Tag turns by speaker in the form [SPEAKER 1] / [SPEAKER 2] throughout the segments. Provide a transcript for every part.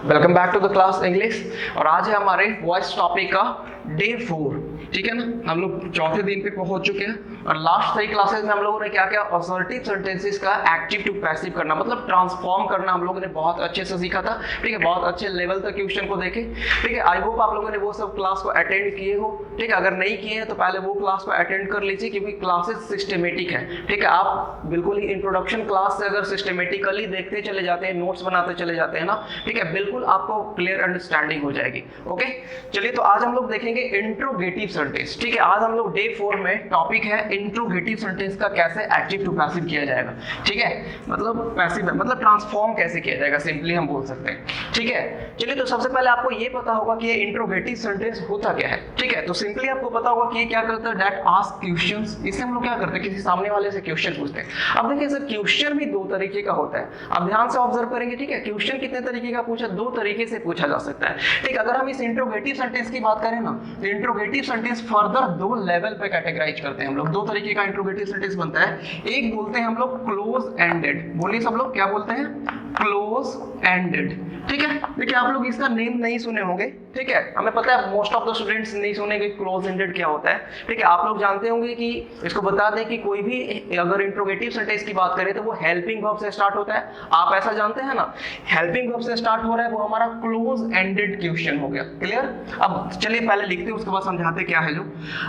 [SPEAKER 1] Welcome back to the class English. और आज है हमारे वॉइस टॉपिक का डे 4, ठीक है ना। हम लोग चौथे दिन पे पहुंच चुके हैं और लास्ट 3 क्लासेस में हम लोगों ने क्या क्या असर्टिव सेंटेंसेस का एक्टिव टू पैसिव करना मतलब ट्रांसफॉर्म करना हम लोगों ने बहुत अच्छे से सीखा था, ठीक है। बहुत अच्छे लेवल तक क्वेश्चन को देखे, ठीक है। आई होप आप लोगों ने वो सब क्लास को अटेंड किए हो, ठीक है। अगर नहीं किए हैं तो पहले वो क्लास को अटेंड कर लीजिए क्योंकि क्लासेस सिस्टमेटिक है, ठीक है। आप बिल्कुल ही इंट्रोडक्शन क्लास से अगर सिस्टमेटिकली देखते चले जाते हैं, नोट्स बनाते चले जाते हैं ना, ठीक है, बिल्कुल आपको क्लियर अंडरस्टैंडिंग हो जाएगी। ओके, चलिए तो आज हम लोग देखेंगे इंट्रोगेटिव सेंटेंस, ठीक है। आज हम लोग डे 4 में टॉपिक है इंट्रोगेटिव सेंटेंस का कैसे एक्टिव टू पैसिव किया जाएगा, ठीक है। मतलब पैसिव मतलब ट्रांसफॉर्म कैसे किया जाएगा, सिंपली हम बोल सकते हैं, ठीक है। चलिए तो सबसे पहले आपको ये पता होगा कि ये इंट्रोगेटिव सेंटेंस होता क्या है, ठीक है। तो सिंपली आपको पता होगा कि ये क्या करता है, दैट आस्क क्वेश्चंस। इससे हम लोग क्या करते हैं, किसी सामने वाले से क्वेश्चन पूछते हैं। अब देखिए सर, क्वेश्चन भी 2 तरीके का होता है, आप ध्यान से ऑब्जर्व करेंगे, ठीक है। क्वेश्चन कितने तरीके का पूछा, 2 तरीके से पूछा जा सकता है, ठीक। अगर हम इस इंट्रोगेटिव सेंटेंस की बात करें ना, तो इंट्रोगेटिव सेंटेंस फर्दर 2 लेवल पे कैटेगराइज करते हैं हम लोग। 2 तरीके का इंट्रोगेटिव सेंटेंस बनता है। एक बोलते हैं हम लोग क्लोज एंडेड, बोलिए सब लोग क्या बोलते हैं, क्लोज एंडेड, ठीक है। देखिए आप लोग इसका नेम नहीं सुने होंगे, ठीक है। हमें पता है मोस्ट ऑफ द स्टूडेंट्स नहीं सुनेंगे क्लोज एंडेड क्या होता है, ठीक है। आप लोग जानते होंगे कि इसको बता दें कि कोई भी अगर इंट्रोगेटिव सेंटेंस की बात करें तो वो हेल्पिंग वर्ब से स्टार्ट होता है। आप ऐसा जानते हैं ना, हेल्पिंग वर्ब से स्टार्ट हो रहा है, वो हमारा क्लोज एंडेड क्वेश्चन हो गया। क्लियर। अब चलिए पहले लिखते हैं, उसके बाद समझाते क्या है जो।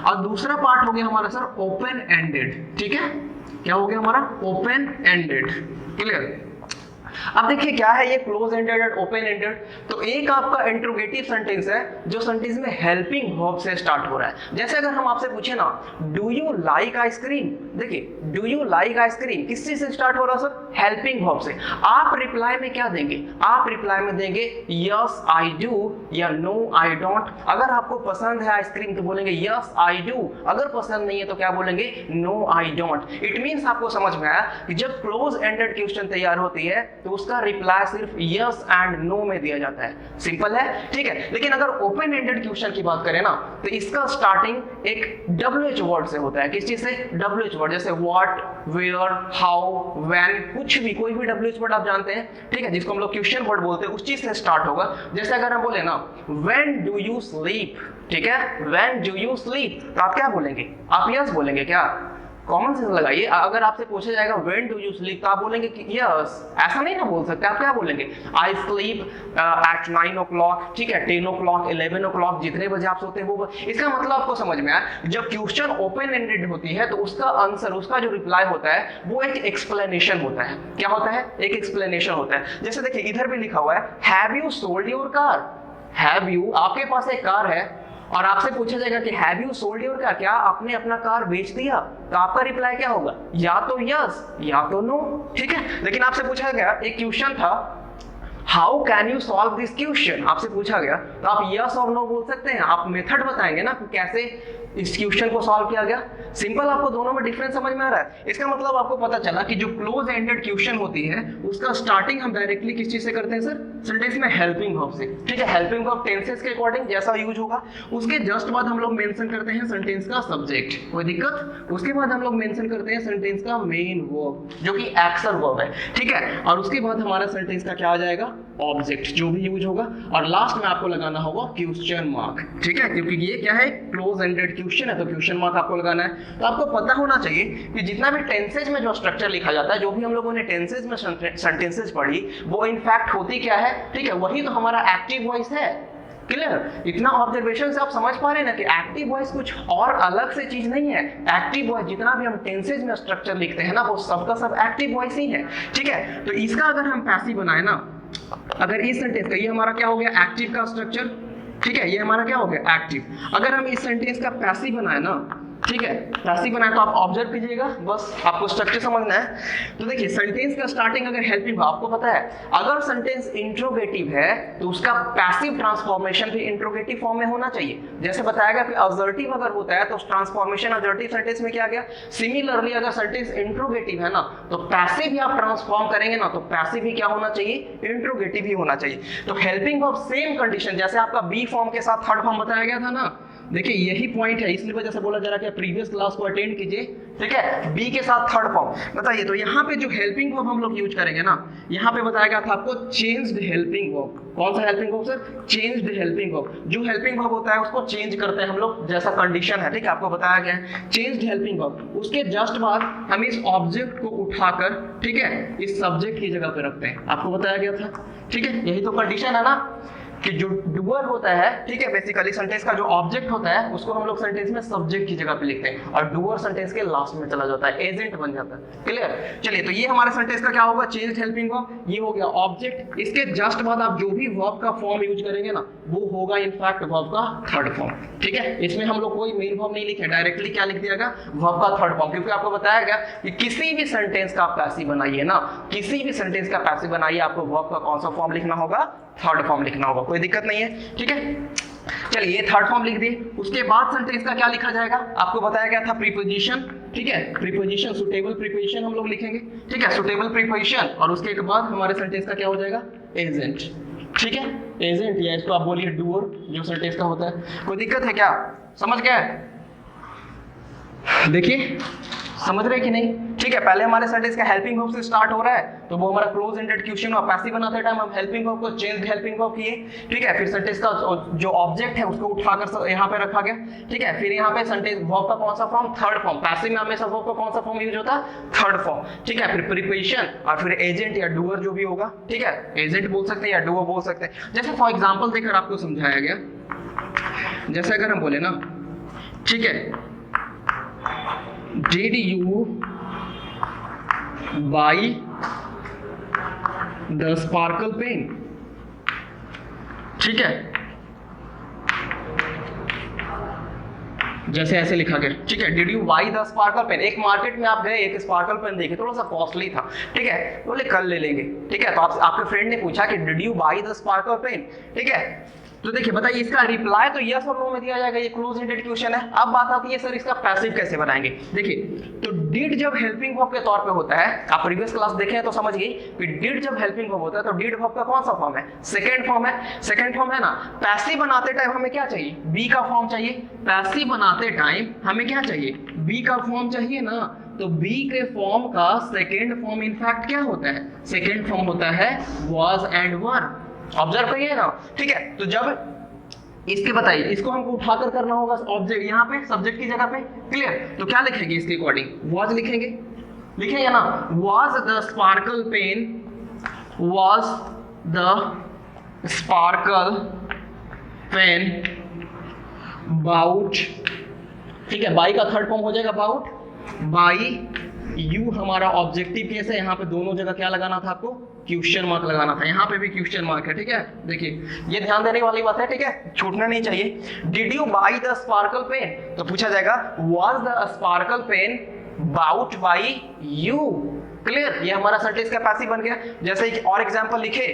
[SPEAKER 1] और दूसरा पार्ट हो गया हमारा सर ओपन एंडेड, ठीक है। क्या हो गया हमारा, ओपन एंडेड। क्लियर। अब देखिए क्या है ये क्लोज एंडेड और ओपन एंडेड। तो एक आपका इंट्रोगेटिव सेंटेंस है जो सेंटेंस में हेल्पिंग वर्ब से स्टार्ट हो रहा है। जैसे अगर हम आपसे पूछे ना, डू यू लाइक आइसक्रीम, देखिए डू यू लाइक आइसक्रीम किस चीज से स्टार्ट हो रहा है सर, हेल्पिंग वर्ब से। आप रिप्लाई में क्या देंगे, आप रिप्लाई में देंगे यस आई डू या नो आई डोंट। अगर आपको पसंद है आइसक्रीम तो बोलेंगे यस आई डू, अगर पसंद नहीं है तो क्या बोलेंगे, no I don't. It means आपको समझ में आया कि जब क्लोज एंडेड क्वेश्चन तैयार होती है तो उसका रिप्लाई सिर्फ यस एंड नो में दिया जाता है। सिंपल है, ठीक है। लेकिन अगर ओपन एंडेड क्वेश्चन की बात करें ना, तो इसका स्टार्टिंग एक WH वर्ड से होता है। किस चीज से, WH वर्ड। जैसे व्हाट, वेयर, हाउ, व्हेन, कुछ भी कोई भी WH वर्ड आप जानते हैं, ठीक है, जिसको हम लोग क्वेश्चन वर्ड बोलते हैं, उस चीज से स्टार्ट होगा। जैसे अगर हम बोले ना व्हेन डू यू स्लीप, ठीक है, व्हेन डू यू स्लीप, तो आप क्या बोलेंगे, आप यस बोलेंगे। क्या कॉमन सेंस लगाइए, अगर आपसे पूछा जाएगा व्हेन डू यू स्लीप तो आप बोलेंगे कि यस, ऐसा नहीं ना बोल सकते। आप क्या बोलेंगे, आई स्लीप एट 9 o'clock, ठीक है, 10 o'clock, 11 o'clock, जितने बजे आप सोते हैं वो। इसका मतलब आपको समझ में आया, जब क्वेश्चन ओपन एंडेड होती है तो उसका आंसर, उसका जो रिप्लाई होता है वो एक एक्सप्लेनेशन होता है। क्या होता है, एक एक्सप्लेनेशन होता है। जैसे देखिए इधर भी लिखा हुआ है have you sold your car, have you, आपके पास एक कार है और आपसे पूछा जाएगा कि have you sold your car, क्या आपने अपना कार बेच दिया, तो आपका रिप्लाई क्या होगा, या तो यस या तो नो, ठीक है। लेकिन आपसे पूछा गया, एक क्वेश्चन था how can you solve this question, आपसे पूछा गया तो आप यस और नो बोल सकते हैं। आप मेथड बताएंगे ना कि कैसे इस क्वेश्चन को सॉल्व किया गया। सिंपल, आपको दोनों में डिफरेंस समझ में आ रहा है। इसका मतलब आपको पता चला कि जो क्लोज एंडेड क्वेश्चन होती है उसका स्टार्टिंग हम डायरेक्टली किस चीज से करते हैं सर, सेंटेंस में हेल्पिंग वर्ब से, ठीक है। हेल्पिंग वर्ब टेंसेस के अकॉर्डिंग जैसा यूज होगा उसके जस्ट बाद हम लोग मेंशन करते हैं सेंटेंस का सब्जेक्ट, कोई दिक्कत। उसके बाद हम लोग मेंशन करते हैं सेंटेंस का मेन वर्ब जो कि एक्शन वर्ब है, ठीक है। और उसके बाद हमारा सेंटेंस का क्या आ जाएगा, ऑब्जेक्ट जो भी यूज होगा। और लास्ट में आपको लगाना होगा क्वेश्चन मार्क, ठीक है, क्योंकि ये क्या है, क्लोज एंडेड क्वेश्चन है तो क्वेश्चन मार्क आपको लगाना है। तो आपको पता होना चाहिए कि जितना भी टेंसेज में जो स्ट्रक्चर लिखा जाता है, जो भी हम लोगों ने टेंसेज में सेंटेंसेज पढ़ी, वो इनफैक्ट होती क्या है, ठीक है, वही तो हमारा एक्टिव वॉइस है। क्लियर। इतना ऑब्जर्वेशन से आप समझ पा रहे हैं ना कि एक्टिव वॉइस कुछ और अलग से चीज नहीं है। एक्टिव वॉइस जितना भी हम टेंसेज में स्ट्रक्चर लिखते हैं ना, वो सबका सब एक्टिव वॉइस ही है, ठीक है। तो इसका अगर हम पैसिव बनाए ना, अगर इस सेंटेंस का, ये हमारा क्या हो गया एक्टिव का स्ट्रक्चर, ठीक है, ये हमारा क्या हो गया एक्टिव। अगर हम इस सेंटेंस का पैसिव बनाए ना, ठीक है, पैसिव बनाए तो आप ऑब्जर्व कीजिएगा, बस आपको स्ट्रक्चर समझना है। तो देखिए सेंटेंस का स्टार्टिंग अगर हेल्पिंग हो, आपको पता है अगर सेंटेंस इंट्रोगेटिव है तो उसका पैसिव ट्रांसफॉर्मेशन भी इंट्रोगेटिव फॉर्म में होना चाहिए। जैसे बताया गया कि असर्टिव अगर होता है तो ट्रांसफॉर्मेशन असर्टिव सेंटेंस में क्या गया। सिमिलरली अगर सेंटेंस इंट्रोगेटिव है ना तो पैसिव भी आप ट्रांसफॉर्म करेंगे ना तो पैसिव भी क्या होना चाहिए, इंट्रोगेटिव ही होना चाहिए। तो हेल्पिंग वर्ब सेम कंडीशन, जैसे आपका बी फॉर्म के साथ थर्ड फॉर्म बताया गया था ना, देखिए यही पॉइंट है, इसलिए वजह से बोला जा रहा है कि प्रीवियस क्लास को अटेंड कीजिए, ठीक है। बी के साथ थर्ड फॉर्म बताइए, तो यहाँ पे जो हेल्पिंग वर्ब हम लोग यूज करेंगे ना, यहाँ पे बताया गया था आपको चेंज्ड हेल्पिंग वर्ब। कौन सा helping verb sir? Changed helping verb. जो हेल्पिंग वर्ब होता है उसको चेंज करते हैं हम लोग, जैसा कंडीशन है, ठीक है, आपको बताया गया है चेंज्ड हेल्पिंग वर्ब। उसके जस्ट बाद हम इस ऑब्जेक्ट को उठाकर, ठीक है, इस सब्जेक्ट की जगह पे रखते हैं, आपको बताया गया था, ठीक है। यही तो कंडीशन है ना, कि जो डूअर होता है, ठीक है, बेसिकली सेंटेंस का जो ऑब्जेक्ट होता है उसको हम लोग सेंटेंस में सब्जेक्ट की जगह पे लिखते हैं, और डूअर सेंटेंस के लास्ट में चला जाता है, एजेंट बन जाता है। क्लियर? चलिए, तो ये हमारे सेंटेंस का क्या होगा? चेंज्ड हेल्पिंग वर्ब, ये हो गया ऑब्जेक्ट। इसके जस्ट बाद आप जो भी वर्ब का फॉर्म यूज करेंगे ना, वो होगा इनफैक्ट वर्ब का थर्ड फॉर्म, ठीक है। इसमें हम लोग कोई मेन वर्ब नहीं लिखे, डायरेक्टली क्या लिख दिया गया? वर्ब का थर्ड फॉर्म, क्योंकि आपको बताया गया कि किसी भी सेंटेंस का पैसिव बनाइए ना, किसी भी सेंटेंस का पैसिव बनाइए, आपको वर्ब का कौन सा फॉर्म लिखना होगा? थर्ड फॉर्म लिखना होगा, कोई दिक्कत नहीं है, ठीक है। चलिए, ये थर्ड फॉर्म लिख दिए। उसके बाद सेंटेंस का क्या लिखा जाएगा? आपको बताया गया था प्रीपोजिशन, ठीक है, प्रीपोजिशन, सुटेबल प्रीपोजिशन हम लोग लिखेंगे, ठीक है, सुटेबल प्रीपोजिशन। और उसके बाद हमारे सेंटेंस का क्या हो जाएगा? एजेंट, ठीक है, एजेंट, या इसको आप बोलिए डूअर, जो सेंटेंस का होता है। कोई दिक्कत है क्या? समझ गए? देखिए, समझ रहे कि नहीं? ठीक है, पहले हमारे सेंटेंस का हेल्पिंग वर्ब से स्टार्ट हो रहा है, तो वो हमारा क्लोज एंडेड क्वेश्चन और पैसिव बनाते टाइम हम हेल्पिंग वर्ब को चेंज्ड हेल्पिंग वर्ब किए, ठीक है। फिर सेंटेंस का जो ऑब्जेक्ट है उसको उठाकर यहाँ पे रखा गया, ठीक है। फिर यहाँ पे सेंटेंस वर्ब का कौन सा फॉर्म? Third form. पैसिव में हमेशा वर्ब का कौन सा फॉर्म यूज होता है? थर्ड फॉर्म, ठीक है। फिर प्रीपोजिशन और फिर एजेंट या डूअर जो भी होगा, ठीक है, एजेंट बोल सकते हैं या डूअर बोल सकते हैं। जैसे फॉर एग्जाम्पल देकर आपको समझाया गया, जैसे अगर हम बोले ना, ठीक है, Did you buy the sparkle pen? ठीक है, जैसे ऐसे लिखा गया, ठीक है, did you buy the sparkle pen. एक मार्केट में आप गए, एक स्पार्कल पेन देखे, थोड़ा सा कॉस्टली था, ठीक है, बोले कल ले लेंगे, ठीक है। तो आपके फ्रेंड ने पूछा कि did you buy the sparkle pen, ठीक है। तो देखिए, बताइए, इसका रिप्लाई तो यस और नो में दिया जाएगा, ये क्लोज एंडेड क्वेश्चन है। अब बात आती है सर इसका पैसिव कैसे बनाएंगे। देखिए, तो डिड जब हेल्पिंग वर्ब के तौर पे होता है, आप प्रीवियस क्लास देखें तो समझ गई कि डिड जब हेल्पिंग वर्ब होता है तो डिड वर्ब का कौन सा फॉर्म है? सेकंड फॉर्म है, सेकंड फॉर्म है ना। पैसिव बनाते टाइम हमें क्या चाहिए? बी का फॉर्म चाहिए। पैसिव बनाते टाइम हमें क्या चाहिए? बी का फॉर्म चाहिए ना। तो बी के फॉर्म का सेकंड फॉर्म इनफैक्ट क्या होता है? सेकंड फॉर्म होता है वाज एंड वर। ऑब्जर्व करिए ना, ठीक है। तो जब इसके बताइए, इसको हमको उठाकर करना होगा ऑब्जेक्ट, यहाँ पे सब्जेक्ट की जगह पे, क्लियर। तो क्या लिखेंगे इसके अकॉर्डिंग? वाज लिखेंगे, लिखेंगे ना। Was the sparkle pen, was the sparkle pen bought, ठीक है, बाई का थर्ड फॉर्म हो जाएगा बाउट, बाई यू हमारा ऑब्जेक्टिव केस है, यहाँ पे दोनों जगह क्या लगाना था आपको? क्वेश्चन मार्क लगाना था। यहाँ पे भी क्वेश्चन मार्क है, ठीक है। देखिए, ये ध्यान देने वाली बात है, ठीक है, छूटना नहीं चाहिए। Did you buy the sparkle pen, तो पूछा जाएगा was the sparkle pen bought by you, clear. ये हमारा सेंटेंस का पैसिव बन गया। जैसे एक और एग्जांपल लिखे,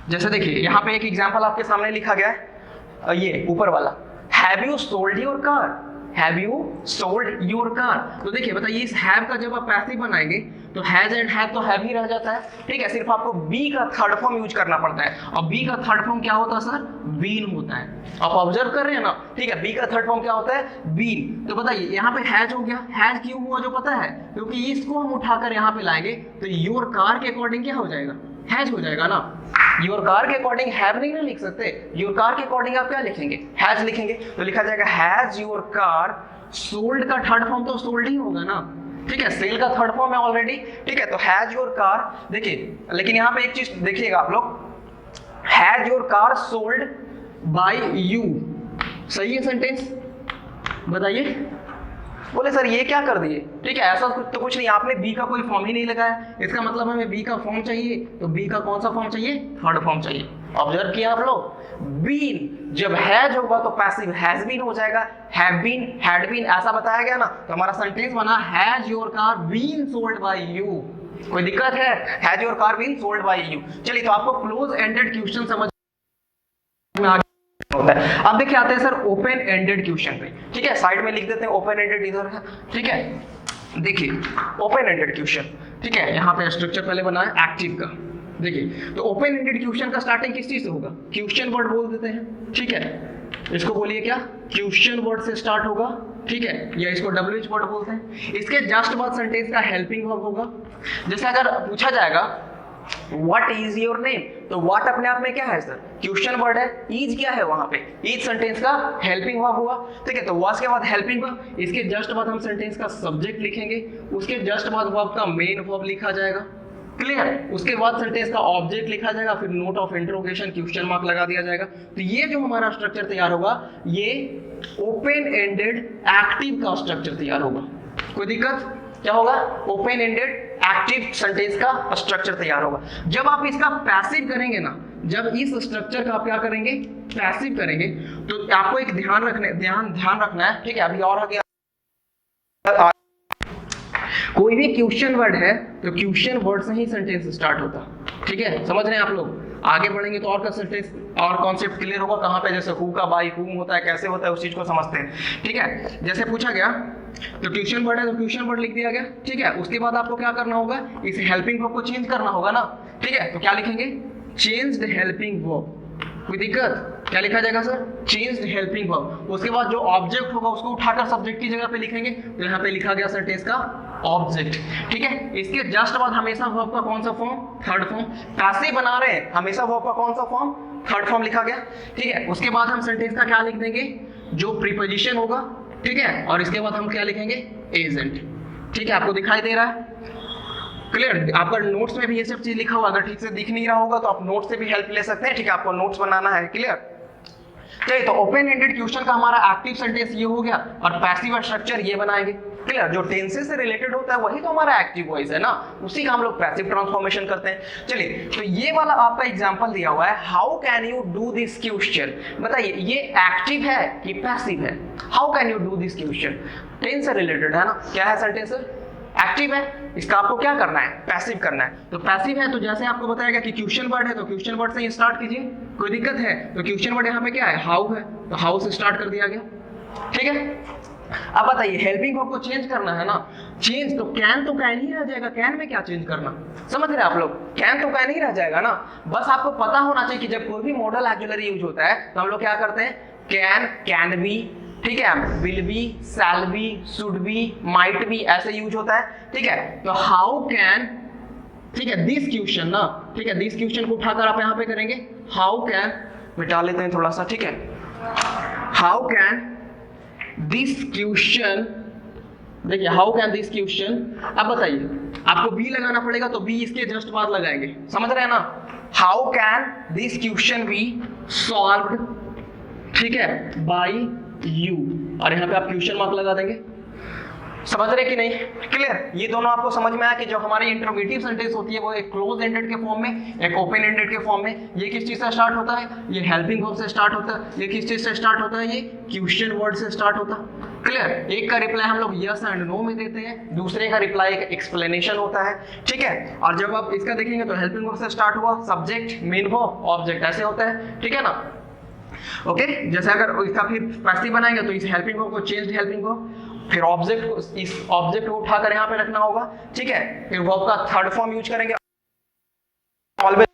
[SPEAKER 1] जैसे देखिए यहाँ पे एक एग्जांपल आपके सामने लिखा गया है, ये ऊपर वाला, have you sold your car, have you sold your car. तो देखिए, बताइए, इस हैव का जब आप पैसिव बनाएंगे तो हैज एंड हैव तो हैव ही रह जाता है, ठीक है। सिर्फ आपको बी का थर्ड फॉर्म यूज करना पड़ता है, और बी का थर्ड फॉर्म क्या होता है सर? बीन होता है। आप ऑब्जर्व कर रहे हैं ना, ठीक है, बी का थर्ड फॉर्म क्या होता है? बीन। तो बताइए, यहाँ पे हैज हो गया, हैज क्यों हुआ जो पता है? क्योंकि इसको हम उठाकर यहाँ पे लाएंगे तो योर कार के अकॉर्डिंग क्या हो जाएगा? हैज हो जाएगा ना। योर कार के अकॉर्डिंग हैव नहीं ना लिख सकते, योर कार के अकॉर्डिंग आप क्या लिखेंगे? हैज लिखेंगे। तो लिखा जाएगा हैज योर कार सोल्ड का थर्ड फॉर्म तो सोल्ड ही होगा ना, ठीक है, सेल का थर्ड फॉर्म है ऑलरेडी, ठीक है। तो हैज योर कार, देखिए, लेकिन यहाँ पे एक चीज देखिएगा आप लोग, has your car sold by you, सही है सेंटेंस? बताइए, बोले सर ये क्या कर दिए, ठीक है, ऐसा तो कुछ नहीं, आपने बी का कोई फॉर्म ही नहीं लगाया, इसका मतलब हमें बी का फॉर्म चाहिए, तो बी का कौन सा फॉर्म चाहिए? थर्ड फॉर्म चाहिए। ऑब्जर्व किया आप लोग, बीन जब हैज होगा तो पैसिव हैज बीन हो जाएगा, हैव बीन, हैड बीन, ऐसा बताया गया ना। तो हमारा सेंटेंस बना has your car been sold by you. कोई दिक्कत है? Has your car been sold by you. चलिए, तो आपको क्लोज एंडेड क्वेश्चन समझ में आ होता है। अब देखिए, आते हैं सर ओपन एंडेड क्वेश्चन पे, ठीक है, साइड में लिख देते हैं ओपन एंडेड इधर है, ठीक है। देखिए, ओपन एंडेड क्वेश्चन, ठीक है, यहाँ पे स्ट्रक्चर पहले बना है एक्टिव का। देखिए, तो ओपन एंडेड क्वेश्चन का स्टार्टिंग किस चीज से होगा? क्वेश्चन वर्ड बोल देते हैं, ठीक है, इसको बोलिए क्या, क्वेश्चन वर्ड से स्टार्ट होगा, ठीक है, या इसको WH वर्ड बोलते हैं। इसके जस्ट बाद सेंटेंस का हेल्पिंग वर्ब होगा। जैसे अगर पूछा जाएगा व्हाट इज योर नेम, तो व्हाट अपने आप में क्या है सर, क्वेश्चन वर्ड है, इज क्या है वहां पे, इज सेंटेंस का हेल्पिंग वर्ब हुआ, ठीक है। तो वाज के बाद हेल्पिंग वर्ब, इसके जस्ट बाद हम सेंटेंस का सब्जेक्ट लिखेंगे, उसके जस्ट बाद वर्ब का मेन वर्ब लिखा जाएगा, क्लियर। उसके बाद सेंटेंस का ऑब्जेक्ट लिखा जाएगा, फिर note of interrogation question mark लगा दिया जाएगा। तो ये जो हमारा स्ट्रक्चर तैयार होगा, ये ओपन एंडेड एक्टिव का स्ट्रक्चर तैयार होगा। कोई दिक्कत, क्या होगा, ओपन एंडेड एक्टिव सेंटेंस का स्ट्रक्चर तैयार होगा। जब आप इसका पैसिव करेंगे ना, जब इस स्ट्रक्चर का आप क्या करेंगे, पैसिव करेंगे, तो आपको एक ध्यान रखना है, ठीक है। अभी और आगे कोई भी क्वेश्चन वर्ड है तो क्वेश्चन वर्ड से ही सेंटेंस स्टार्ट होता, ठीक है, समझ रहे हैं आप लोग। आगे बढ़ेंगे तो और का सेंटेंस और कॉन्सेप्ट क्लियर होगा, कहाँ पे जैसे हु का बाय हुम होता है, कैसे होता है, उस चीज को समझते हैं, ठीक है। जैसे पूछा गया तो क्वेश्चन वर्ड है तो क्वेश्चन वर्ड लिख दिया गया, ठीक है। उसके बाद आपको क्या करना होगा, इस हेल्पिंग वर्ब को चेंज करना होगा ना, ठीक है। तो क्या लिखेंगे, चेंज्ड हेल्पिंग वर्ब। कोई दिक्कत, क्या लिखा जाएगा सर, चेंज्ड हेल्पिंग वर्ब। उसके बाद जो ऑब्जेक्ट होगा उसको उठाकर सब्जेक्ट की जगह पे लिखेंगे, तो यहाँ पे लिखा गया सेंटेंस का ऑब्जेक्ट, ठीक है। इसके जस्ट बाद हमेशा वर्ब का कौन सा फॉर्म, थर्ड फॉर्म। पैसिव बना रहे हैं, हमेशा वर्ब का कौन सा फॉर्म, थर्ड फॉर्म लिखा गया, ठीक है। उसके बाद हम सेंटेंस का क्या लिख देंगे, जो प्रीपोजिशन होगा, ठीक है। और इसके बाद हम क्या लिखेंगे, एजेंट, ठीक है। आपको दिखाई दे रहा है, क्लियर। आपका नोट्स में भी ये सब चीज लिखा हुआ, अगर ठीक से दिख नहीं रहा होगा तो आप नोट्स से भी हेल्प ले सकते हैं, ठीक है। आपको नोट्स बनाना है, क्लियर। चलिए, तो ओपन एंडेड क्वेश्चन का हमारा एक्टिव सेंटेंस ये हो गया, और पैसिव स्ट्रक्चर ये बनाएंगे, क्लियर। जो टेंसेस से रिलेटेड होता है वही तो हमारा एक्टिव वॉइस है ना, उसी का हम लोग पैसिव ट्रांसफॉर्मेशन करते हैं। चलिए, तो ये वाला आपका एग्जांपल दिया हुआ है, how can you do this question, बताइए ये एक्टिव है कि पैसिव है, how can you do this question, tense से रिलेटेड है ना, क्या है सेंटेंस, एक्टिव है, इसका आपको क्या करना है, पैसिव करना है। तो पैसिव है तो जैसे आपको बताएगा कि क्वेश्चन वर्ड है तो क्वेश्चन वर्ड से ही स्टार्ट कीजिए, कोई दिक्कत है। तो क्वेश्चन वर्ड यहाँ पे क्या है, हाउ है, तो हाउ से स्टार्ट कर दिया गया, ठीक है। अब बताइए हेल्पिंग वर्ब को चेंज करना है ना, चेंज तो कैन ही रह जाएगा, कैन में क्या चेंज करना, समझ रहे हैं आप लोग, कैन तो कैन ही रह जाएगा ना। बस आपको पता होना चाहिए कि जब कोई भी मॉडल ऑक्सिलरी यूज होता है तो हम लोग क्या करते हैं, कैन बी, ठीक है, will be, shall be, should be, might B, ऐसे यूज होता है, ठीक है। तो हाउ कैन, ठीक है, दिस क्वेश्चन ना, ठीक है, दिस क्वेश्चन को उठाकर आप यहाँ पे करेंगे, हाउ कैन, मिटा लेते हैं थोड़ा सा, ठीक है, हाउ कैन दिस क्वेश्चन, देखिए हाउ कैन दिस क्वेश्चन। अब बताइए आपको बी लगाना पड़ेगा, तो बी इसके जस्ट बाद लगाएंगे, समझ रहे हैं ना, how can this question B solved, ठीक है, बाई यू, और यहाँ पे आप क्वेश्चन मार्क लगा देंगे, समझ रहे कि नहीं, क्लियर। ये दोनों आपको समझ में आया कि जो हमारी इंटरोगेटिव सेंटेंस होती है वो एक क्लोज एंडेड के फॉर्म में, एक ओपन एंडेड के फॉर्म में। ये किस चीज से स्टार्ट होता है, ये हेल्पिंग वर्ब से स्टार्ट होता है। ये किस चीज से स्टार्ट होता है, ये क्वेश्चन वर्ड से स्टार्ट होता है, क्लियर। एक का रिप्लाई हम लोग यस एंड नो में देते हैं, दूसरे का रिप्लाई एक एक्सप्लेनेशन होता है, ठीक है। और जब आप इसका देखेंगे तो हेल्पिंग वर्ब से स्टार्ट हुआ, सब्जेक्ट, मेन वर्ब, ऑब्जेक्ट, ऐसे होता है, ठीक है ना। ओके, जैसे अगर इसका फिर पैसिव बनाएंगे तो इस हेल्पिंग वर्ब को चेंज्ड हेल्पिंग वर्ब, फिर ऑब्जेक्ट को, इस ऑब्जेक्ट को उठाकर यहाँ पे रखना होगा, ठीक है। फिर वर्ब का थर्ड फॉर्म यूज करेंगे, ऑलवेज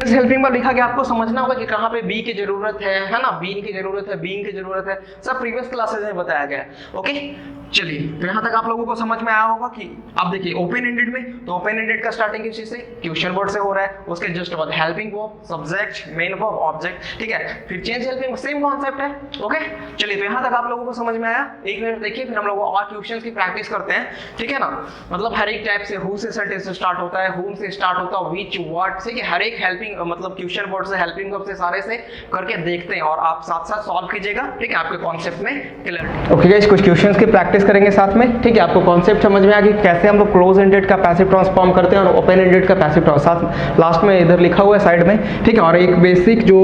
[SPEAKER 1] हेल्पिंग वर्ब लिखा गया, आपको समझना होगा कि कहाँ पे बी की जरूरत है ना, बीइंग की जरूरत है, बीइंग की जरूरत है, सब प्रीवियस क्लासेस में बताया गया है। ओके, चलिए, तो यहाँ तक आप लोगों को समझ में आया होगा कि अब देखिए ओपन एंडेड में, तो ओपन एंडेड का स्टार्टिंग किस चीज से, क्वेश्चन वर्ड से हो रहा है, उसके जस्ट बाद helping verb, subject, main verb, object, ठीक है। फिर चेंज हेल्पिंग, सेम कॉन्सेप्ट है। ओके, चलिए, तो यहाँ तक आप लोगों को समझ में आया। एक मिनट देखिए, फिर हम लोग और क्वेश्चंस की प्रैक्टिस करते हैं, ठीक है ना। मतलब हर एक टाइप से, हु से सेंटेंस स्टार्ट होता है, हुम से स्टार्ट होता है, व्हिच, व्हाट से, हर एक हेल्पिंग मतलब क्वेश्चन वर्ड से, हेल्पिंग वर्ब से, सारे से करके देखते हैं, और आप साथ साथ सॉल्व कीजिएगा, ठीक है, आपके कॉन्सेप्ट में क्लियर। ओके गाइस, कुछ क्वेश्चंस की प्रैक्टिस करेंगे साथ में, ठीक है। आपको कॉन्सेप्ट समझ में आ गया कि कैसे हम लोग क्लोज एंडेड का पैसिव ट्रांसफॉर्म करते हैं और ओपन एंडेड का पैसिव ट्रांसफॉर्म, साथ लास्ट में इधर लिखा हुआ है साइड में, ठीक है। और एक बेसिक जो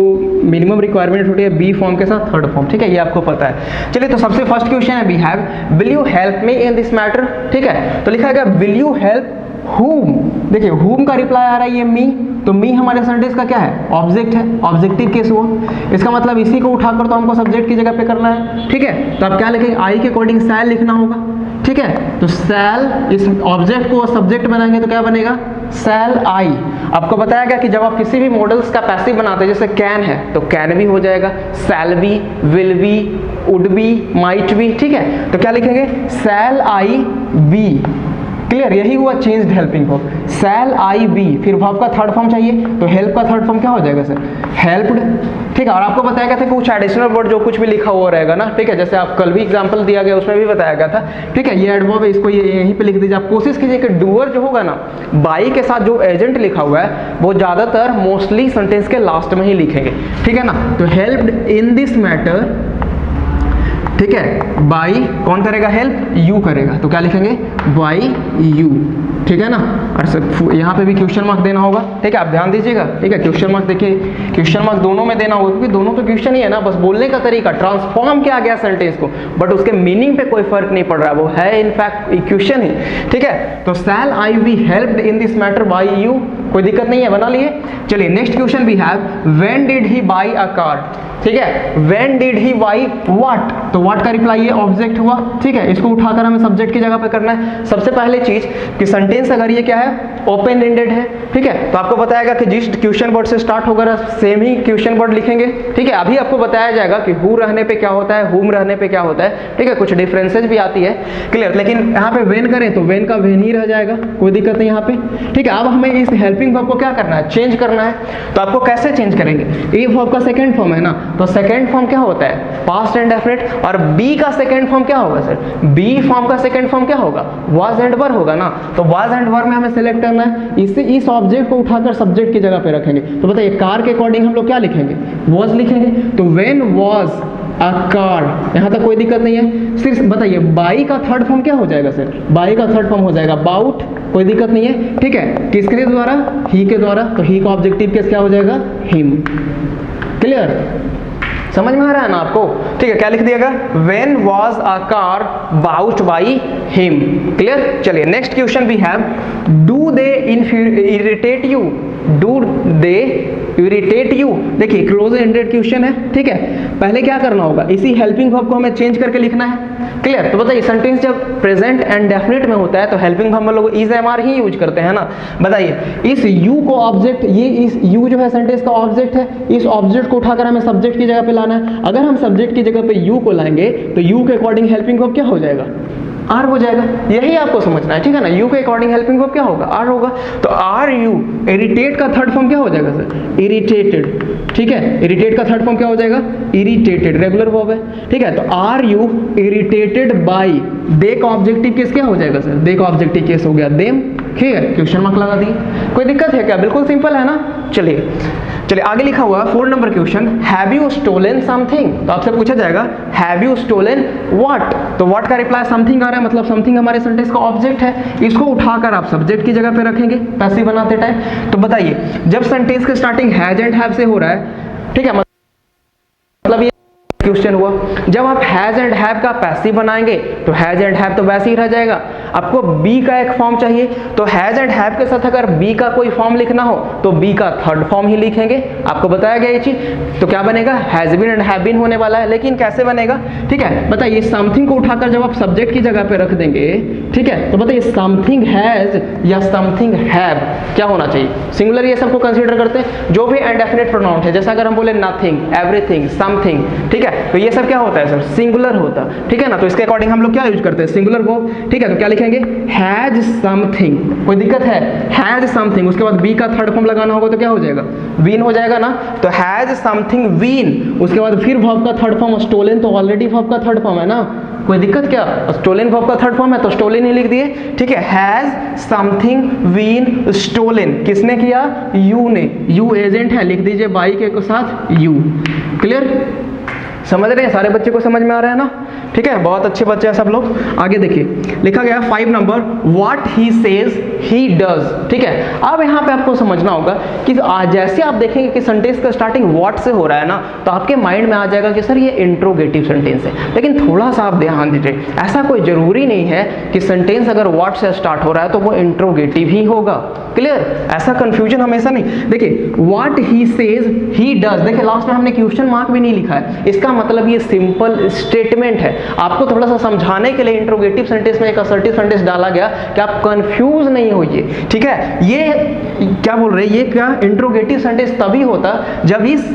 [SPEAKER 1] मिनिमम रिक्वायरमेंट होती है बी फॉर्म के साथ थर्ड फॉर्म, ठीक है, ये आपको पता है। चलिए, तो सबसे फर्स्ट क्वेश्चन है, we have will you help me in this matter, ठीक है। तो लिखा गया विल यू हेल्प whom, देखिए whom का रिप्लाई आ रहा है ये मी, तो मी हमारे सेंटेंस का क्या है, ऑब्जेक्ट है, ऑब्जेक्टिव केस हुआ। इसका मतलब इसी को उठाकर तो हमको सब्जेक्ट की जगह पे करना है, ठीक है। तो आप क्या लिखेंगे, आई के अकॉर्डिंग शैल लिखना होगा, ठीक है। तो शैल, इस ऑब्जेक्ट को सब्जेक्ट बनाएंगे तो क्या बनेगा, सेल आई। आपको बताया गया कि जब आप किसी भी मॉडल्स का पैसिव बनाते हैं, जैसे कैन है तो कैन भी हो जाएगा, shall be, will be, would be, might be, ठीक है। तो क्या लिखेंगे, सेल आई बी। क्लियर, यही हुआ चेंज्ड हेल्पिंग वर्ब, सेल आई बी। फिर वर्ब का थर्ड फॉर्म चाहिए, तो हेल्प का थर्ड फॉर्म क्या हो जाएगा सर, हेल्प्ड, ठीक है। और आपको बताया गया था कुछ एडिशनल वर्ड जो कुछ भी लिखा हुआ रहेगा ना, ठीक है, जैसे आप कल भी एग्जांपल दिया गया उसमें भी बताया गया था, ठीक है। ये एडवर्ब है, इसको ये यहीं पे लिख दीजिए। आप कोशिश कीजिए कि डूअर जो होगा ना, बाई के साथ जो एजेंट लिखा हुआ है वो ज्यादातर मोस्टली सेंटेंस के लास्ट में ही लिखेंगे, ठीक है ना। तो हेल्प्ड इन दिस मैटर, ठीक है, बाई कौन करेगा, हेल्प, यू करेगा, तो क्या लिखेंगे, बाई यू, ठीक है ना। और सर यहाँ पे भी क्वेश्चन मार्क देना होगा, ठीक है, आप ध्यान दीजिएगा, ठीक है। क्वेश्चन मार्क देखिए, क्वेश्चन मार्क दोनों में देना होगा, क्योंकि दोनों तो क्वेश्चन ही है ना, बस बोलने का तरीका ट्रांसफॉर्म किया गया सेंटेंस को, बट उसके मीनिंग पे कोई फर्क नहीं पड़ रहा है, वो है इनफैक्ट इक्वेशन ही, ठीक है। तो shall I be helped in this matter by you, कोई दिक्कत नहीं है, बना लिए। चलिए next question we have, when did he buy a car, ठीक है। When did he buy what, तो व्हाट का रिप्लाई ये ऑब्जेक्ट हुआ, ठीक है। इसको उठाकर हमें सब्जेक्ट की जगह पे करना है। सबसे पहले चीज कि सेंटेंस अगर ये क्या है, ओपन एंडेड है, ठीक है, तो आपको बताएगा कि जिस क्वेश्चन वर्ड से स्टार्ट होगा सेम ही क्वेश्चन वर्ड लिखेंगे, ठीक है। अभी आपको बताया जाएगा कि हु रहने पे क्या होता है, हुम रहने पे क्या होता है, ठीक है, कुछ डिफरेंसेस भी आती है, क्लियर। लेकिन यहाँ पे वेन करें तो वेन का वेन ही रह जाएगा, कोई दिक्कत नहीं यहाँ पे, ठीक है। अब हमें इस हेल्पिंग वर्ब को क्या करना है, चेंज करना है। तो आपको कैसे चेंज करेंगे, ए वर्ब का सेकंड फॉर्म है ना, तो सेकंड फॉर्म क्या होता है, पास्ट एंड डेफिनेट, और बी का सेकंड फॉर्म क्या होगा सर, बी फॉर्म का सेकंड फॉर्म क्या होगा, वाज एंड वर होगा ना। तो वाज एंड वर में हमें सेलेक्ट करना है, इससे इस ऑब्जेक्ट को उठाकर सब्जेक्ट की जगह पे रखेंगे। तो बताइए कार के अकॉर्डिंग हम लोग क्या लिखेंगे, वाज लिखेंगे, तो व्हेन वाज अ कार, यहां तक कोई दिक्कत नहीं है। सिर्फ बताइए बाई का थर्ड फॉर्म क्या हो जाएगा सर, बाई का थर्ड फॉर्म हो जाएगा बाउट, कोई दिक्कत नहीं है, ठीक है। किसके द्वारा, ही के द्वारा, तो ही का ऑब्जेक्टिव केस क्या हो जाएगा, हिम, क्लियर, समझ में आ रहा है ना आपको, ठीक है। क्या लिख दिएगा, when was a car bought by him, clear. चलिए next question we have, do they irritate you, do they irritate you, देखिए क्लोज एंडेड क्वेश्चन है, ठीक है। पहले क्या करना होगा, इसी हेल्पिंग वर्ब को हमें चेंज करके लिखना है, क्लियर। तो बताइए सेंटेंस जब प्रेजेंट एंड डेफिनेट में होता है तो हेल्पिंग वर्ब हम लोग इज एम आर ही यूज करते हैं ना। बताइए इस यू को ऑब्जेक्ट, ये इस यू जो है सेंटेंस का ऑब्जेक्ट है, इस ऑब्जेक्ट को उठाकर हमें सब्जेक्ट की जगह पे लाना है। अगर हम सब्जेक्ट की जगह पे यू को लाएंगे तो यू के अकॉर्डिंग हेल्पिंग वर्ब क्या हो जाएगा, आर हो जाएगा, यही आपको समझना है, ठीक है ना। यू के अकॉर्डिंग हेल्पिंग वर्ब क्या होगा, आर होगा। तो आर यू, इरिटेट का थर्ड फॉर्म क्या हो जाएगा सर, इरिटेटेड, ठीक है। इरिटेट का थर्ड फॉर्म क्या हो जाएगा, इरिटेटेड, रेगुलर वर्ब है, ठीक है। तो आर यू इरिटेटेड बाई, दे का ऑब्जेक्टिव केस क्या हो जाएगा सर, दे का ऑब्जेक्टिव केस हो गया देम, ठीक है। क्वेश्चन मार्क लगा दिए, कोई दिक्कत है क्या, बिल्कुल सिंपल है ना। चलिए चलिए आगे लिखा हुआ 4 number question, have you stolen something, तो आपसे पूछा जाएगा हैव यू स्टोलन व्हाट, तो व्हाट का रिप्लाई समथिंग आ रहा है, मतलब समथिंग हमारे सेंटेंस का ऑब्जेक्ट है, इसको उठाकर आप सब्जेक्ट की जगह पे रखेंगे पैसिव बनाते टाइम। तो बताइए जब सेंटेंस के स्टार्टिंग हैज एंड हैव से हो रहा है, ठीक है, मतलब ये क्वेश्चन हुआ, जब आप हैज एंड हैव का पैसिव बनाएंगे तो हैज एंड हैव तो वैसे ही रह जाएगा। आपको बी का एक फॉर्म चाहिए, तो हैज एंड हैव के साथ अगर बी का कोई फॉर्म लिखना हो तो बी का थर्ड फॉर्म ही लिखेंगे, आपको बताया गया ये चीज। तो क्या बनेगा, has been and have been होने वाला है, लेकिन कैसे बनेगा, ठीक है। बताइए समथिंग को उठाकर जब आप सब्जेक्ट की जगह पे रख देंगे, ठीक है, तो बताइए समथिंग हैज या समथिंग हैव क्या होना चाहिए, सिंगुलर ये सबको कंसीडर करते हैं। जो भी इंडेफिनिट प्रोनाउन है, जैसा अगर हम बोले नथिंग, एवरीथिंग, समथिंग, ठीक है, तो ये सब क्या होता है सर, सिंगुलर होता है, ठीक है ना। तो इसके अकॉर्डिंग हम लोग क्या यूज करते हैं, सिंगुलर को, ठीक है। तो क्या लिखेंगे, हैज समथिंग, कोई दिक्कत है, हैज समथिंग, उसके बाद बी का थर्ड फॉर्म लगाना होगा तो क्या हो जाएगा, वीन हो जाएगा ना। तो हैज समथिंग वीन, उसके बाद फिर वर्ब का थर्ड फॉर्म स्टोलन, तो ऑलरेडी वर्ब का थर्ड फॉर्म है ना, कोई दिक्कत क्या, स्टोलन वर्ब का थर्ड फॉर्म है तो स्टोलन ही लिख दिए, ठीक है। हैज समथिंग वीन स्टोलन, किसने किया, यू ने, यू एजेंट है, लिख दीजिए बाई के साथ यू, क्लियर, समझ रहे हैं, सारे बच्चे को समझ में आ रहा है ना, ठीक है, बहुत अच्छे बच्चे हैं सब लोग। आगे देखिए लिखा गया 5 number, what he says he does, ठीक है। अब यहाँ पे आपको समझना होगा कि जैसे आप देखेंगे कि सेंटेंस का स्टार्टिंग व्हाट से हो रहा है ना, तो आपके माइंड में आ जाएगा कि सर ये इंट्रोगेटिव सेंटेंस है। लेकिन थोड़ा सा आप ध्यान दीजिए, ऐसा कोई जरूरी नहीं है कि सेंटेंस अगर व्हाट से स्टार्ट हो रहा है तो वो इंट्रोगेटिव ही होगा, क्लियर, ऐसा कंफ्यूजन हमेशा नहीं। देखिए what he says he does, देखिए लास्ट में हमने क्वेश्चन मार्क भी नहीं लिखा है, इसका मतलब ये सिंपल स्टेटमेंट है। आपको थोड़ा सा समझाने के लिए इंट्रोगेटिव सेंटेंस में एक असर्टिव सेंटेंस डाला गया कि आप कंफ्यूज नहीं होइए, ठीक है। ये क्या बोल रहे हैं, ये क्या इंट्रोगेटिव सेंटेंस तभी होता जब इस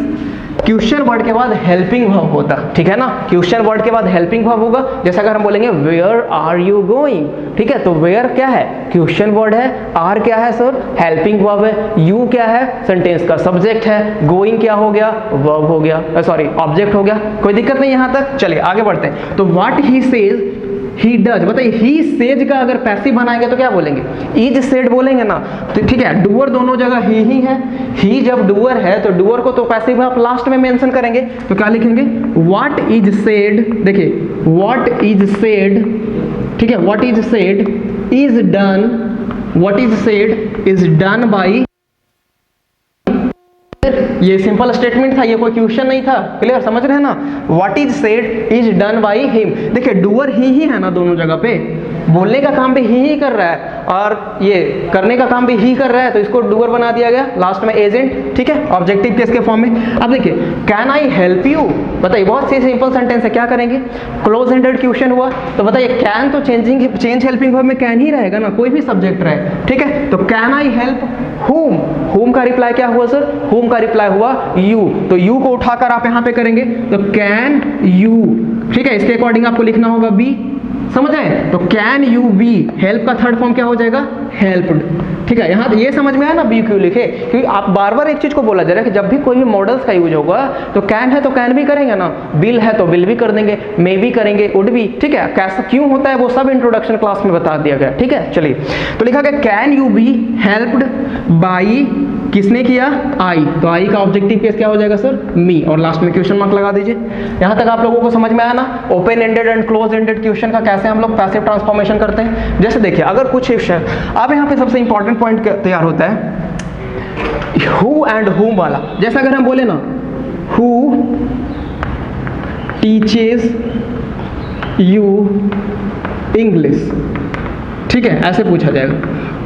[SPEAKER 1] क्वेश्चन वर्ड के बाद हेल्पिंग वर्ब होता, ठीक है ना। क्वेश्चन वर्ड के बाद हेल्पिंग वर्ब होगा, जैसे अगर हम बोलेंगे वेयर आर यू गोइंग, ठीक है, तो वेयर क्या है, क्वेश्चन वर्ड है, आर क्या है सर, हेल्पिंग वर्ब है, यू क्या है, सेंटेंस का सब्जेक्ट है, गोइंग क्या हो गया, वर्ब हो गया, सॉरी ऑब्जेक्ट हो गया। कोई दिक्कत नहीं यहाँ तक, चलिए आगे बढ़ते हैं। तो what he says he does, बताइए ही सेज का अगर पैसिव बनाएंगे तो क्या बोलेंगे, इज सेड बोलेंगे ना, तो ठीक है। डूअर दोनों जगह ही है, ही जब डूअर है तो डूअर को तो पैसिव आप लास्ट में मेंशन करेंगे, तो क्या लिखेंगे, व्हाट इज सेड, देखिए व्हाट इज सेड, ठीक है, what is said is done, what is said is done by, ये सिंपल स्टेटमेंट था, ये कोई क्वेश्चन नहीं था, क्लियर, समझ रहे हैं ना। What is said is done by him, देखिए डूअर ही है ना दोनों जगह पे, बोलने का काम भी ही कर रहा है और ये करने का काम भी ही कर रहा है, तो इसको डूअर बना दिया गया, लास्ट में एजेंट, ठीक है, ऑब्जेक्टिव केस के फॉर्म में। अब देखिए कैन आई हेल्प यू, बताइए बहुत सी सिंपल सेंटेंस है, क्या करेंगे, क्लोज एंडेड क्वेश्चन हुआ, तो बताइए कैन तो चेंज हेल्पिंग वर्ब में कैन ही रहेगा ना, कोई भी सब्जेक्ट रहे, ठीक है। तो can I help whom, whom का रिप्लाई क्या हुआ सर, whom का रिप्लाई हुआ you, तो you को उठाकर आप यहां पे करेंगे तो can you, ठीक है, इसके अकॉर्डिंग आपको लिखना होगा be, समझ आए, तो कैन यू बी, हेल्प का थर्ड फॉर्म क्या हो जाएगा, हेल्प्ड, ठीक है। यहाँ ये समझ में आया ना बी क्यों लिखे, क्योंकि आप बार बार एक चीज को बोला जा रहा है कि जब भी कोई भी मॉडल्स का यूज होगा तो कैन है तो कैन भी करेंगे ना, विल है तो विल भी कर देंगे, मे भी करेंगे, वुड भी, ठीक है। कैसा क्यों होता है वो सब इंट्रोडक्शन क्लास में बता दिया गया, ठीक है। चलिए तो लिखा गया can you be helped by, किसने किया, आई, तो आई का ऑब्जेक्टिव केस क्या हो जाएगा सर, मी, और लास्ट में क्वेश्चन मार्क लगा दीजिए। यहां तक आप लोगों को समझ में आया ना, open ended and close ended question का कैसे हम लोग पैसिव ट्रांसफॉर्मेशन करते हैं। जैसे देखिए अगर कुछ इफ है, अब यहाँ पे सबसे इंपॉर्टेंट पॉइंट तैयार होता है हु एंड हुम वाला, जैसे अगर हम बोले ना हु टीचेस यू इंग्लिश, ठीक है, ऐसे पूछा जाएगा,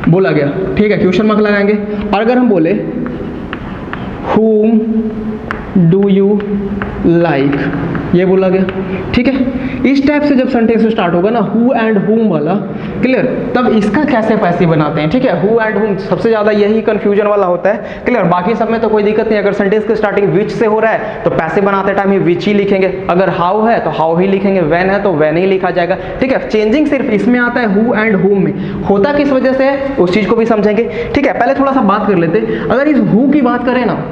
[SPEAKER 1] बोला गया, ठीक है, क्वेश्चन मार्क लगाएंगे। और अगर हम बोले whom do you like, ये बोला गया, ठीक है। इस टाइप से जब सेंटेंस स्टार्ट होगा ना हु एंड हुम वाला, क्लियर, तब इसका कैसे पैसिव बनाते हैं, ठीक है। हु एंड हुम सबसे ज्यादा यही कंफ्यूजन वाला होता है, क्लियर, बाकी सब में तो कोई दिक्कत नहीं। अगर सेंटेंस की स्टार्टिंग विच से हो रहा है तो पैसिव बनाते टाइम ही विच ही लिखेंगे, अगर हाउ है तो हाउ ही लिखेंगे, व्हेन है तो व्हेन ही लिखा जाएगा, ठीक है। चेंजिंग सिर्फ इसमें आता है हु एंड हुम में, होता किस वजह से है उस चीज को भी समझेंगे, ठीक है। पहले थोड़ा सा बात कर लेते, अगर इस हु की बात करें ना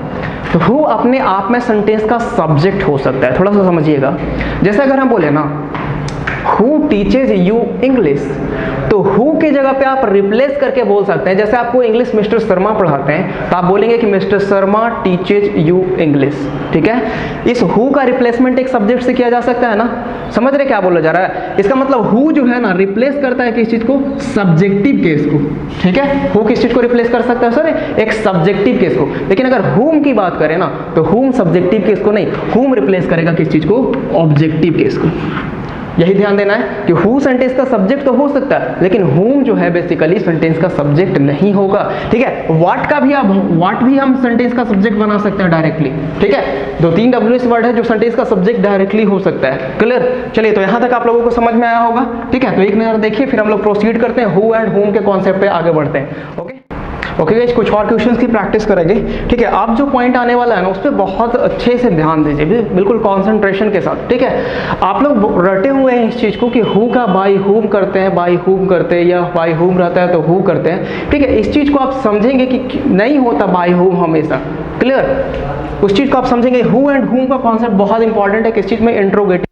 [SPEAKER 1] तो हु अपने आप में सेंटेंस का सब्जेक्ट हो सकता है, थोड़ा सा समझिएगा। जैसे अगर हम बोले ना हु टीचेज यू इंग्लिश, तो हु की जगह पे आप रिप्लेस करके बोल सकते हैं, जैसे आपको इंग्लिश मिस्टर शर्मा पढ़ाते हैं तो आप बोलेंगे कि mister Sharma teaches you English, ठीक है। इस हु का रिप्लेसमेंट एक सब्जेक्ट से किया जा सकता है ना, समझ रहे क्या बोला जा रहा है। इसका मतलब हु जो है ना रिप्लेस करता है किस चीज को, सब्जेक्टिव केस को, ठीक है। हु किस चीज को रिप्लेस कर सकता है सर, एक सब्जेक्टिव केस को। लेकिन अगर हुम की बात करें ना तो हुम सब्जेक्टिव केस को नहीं, हुम रिप्लेस करेगा किस चीज को, ऑब्जेक्टिव केस को। यही ध्यान देना है कि हु सेंटेंस का सब्जेक्ट तो हो सकता है लेकिन हुम जो है बेसिकली सेंटेंस का सब्जेक्ट नहीं होगा, ठीक है। व्हाट का भी व्हाट भी हम सेंटेंस का सब्जेक्ट बना सकते हैं डायरेक्टली, ठीक है। 2-3 WH वर्ड है जो सेंटेंस का सब्जेक्ट डायरेक्टली हो सकता है, क्लियर। चलिए तो यहां तक आप लोगों को समझ में आया होगा, ठीक है। तो एक नजर देखिए, फिर हम लोग प्रोसीड करते हैं हु एंड हुम के कॉन्सेप्ट पे आगे बढ़ते हैं। ओके गाइस, कुछ और क्वेश्चंस की प्रैक्टिस करेंगे, ठीक है। आप जो पॉइंट आने वाला है ना उस पर बहुत अच्छे से ध्यान दीजिए, बिल्कुल कंसंट्रेशन के साथ, ठीक है। आप लोग रटे हुए हैं इस चीज को कि हु का बाय हुम करते हैं, बाय हुम करते हैं, या बाय हुम रहता है तो हु करते हैं, ठीक है। इस चीज को आप समझेंगे कि नहीं होता बाय हुम हमेशा, क्लियर। उस चीज को आप समझेंगे, हु एंड हुम का कॉन्सेप्ट बहुत इंपॉर्टेंट है किस चीज में, इंट्रोगेटिव।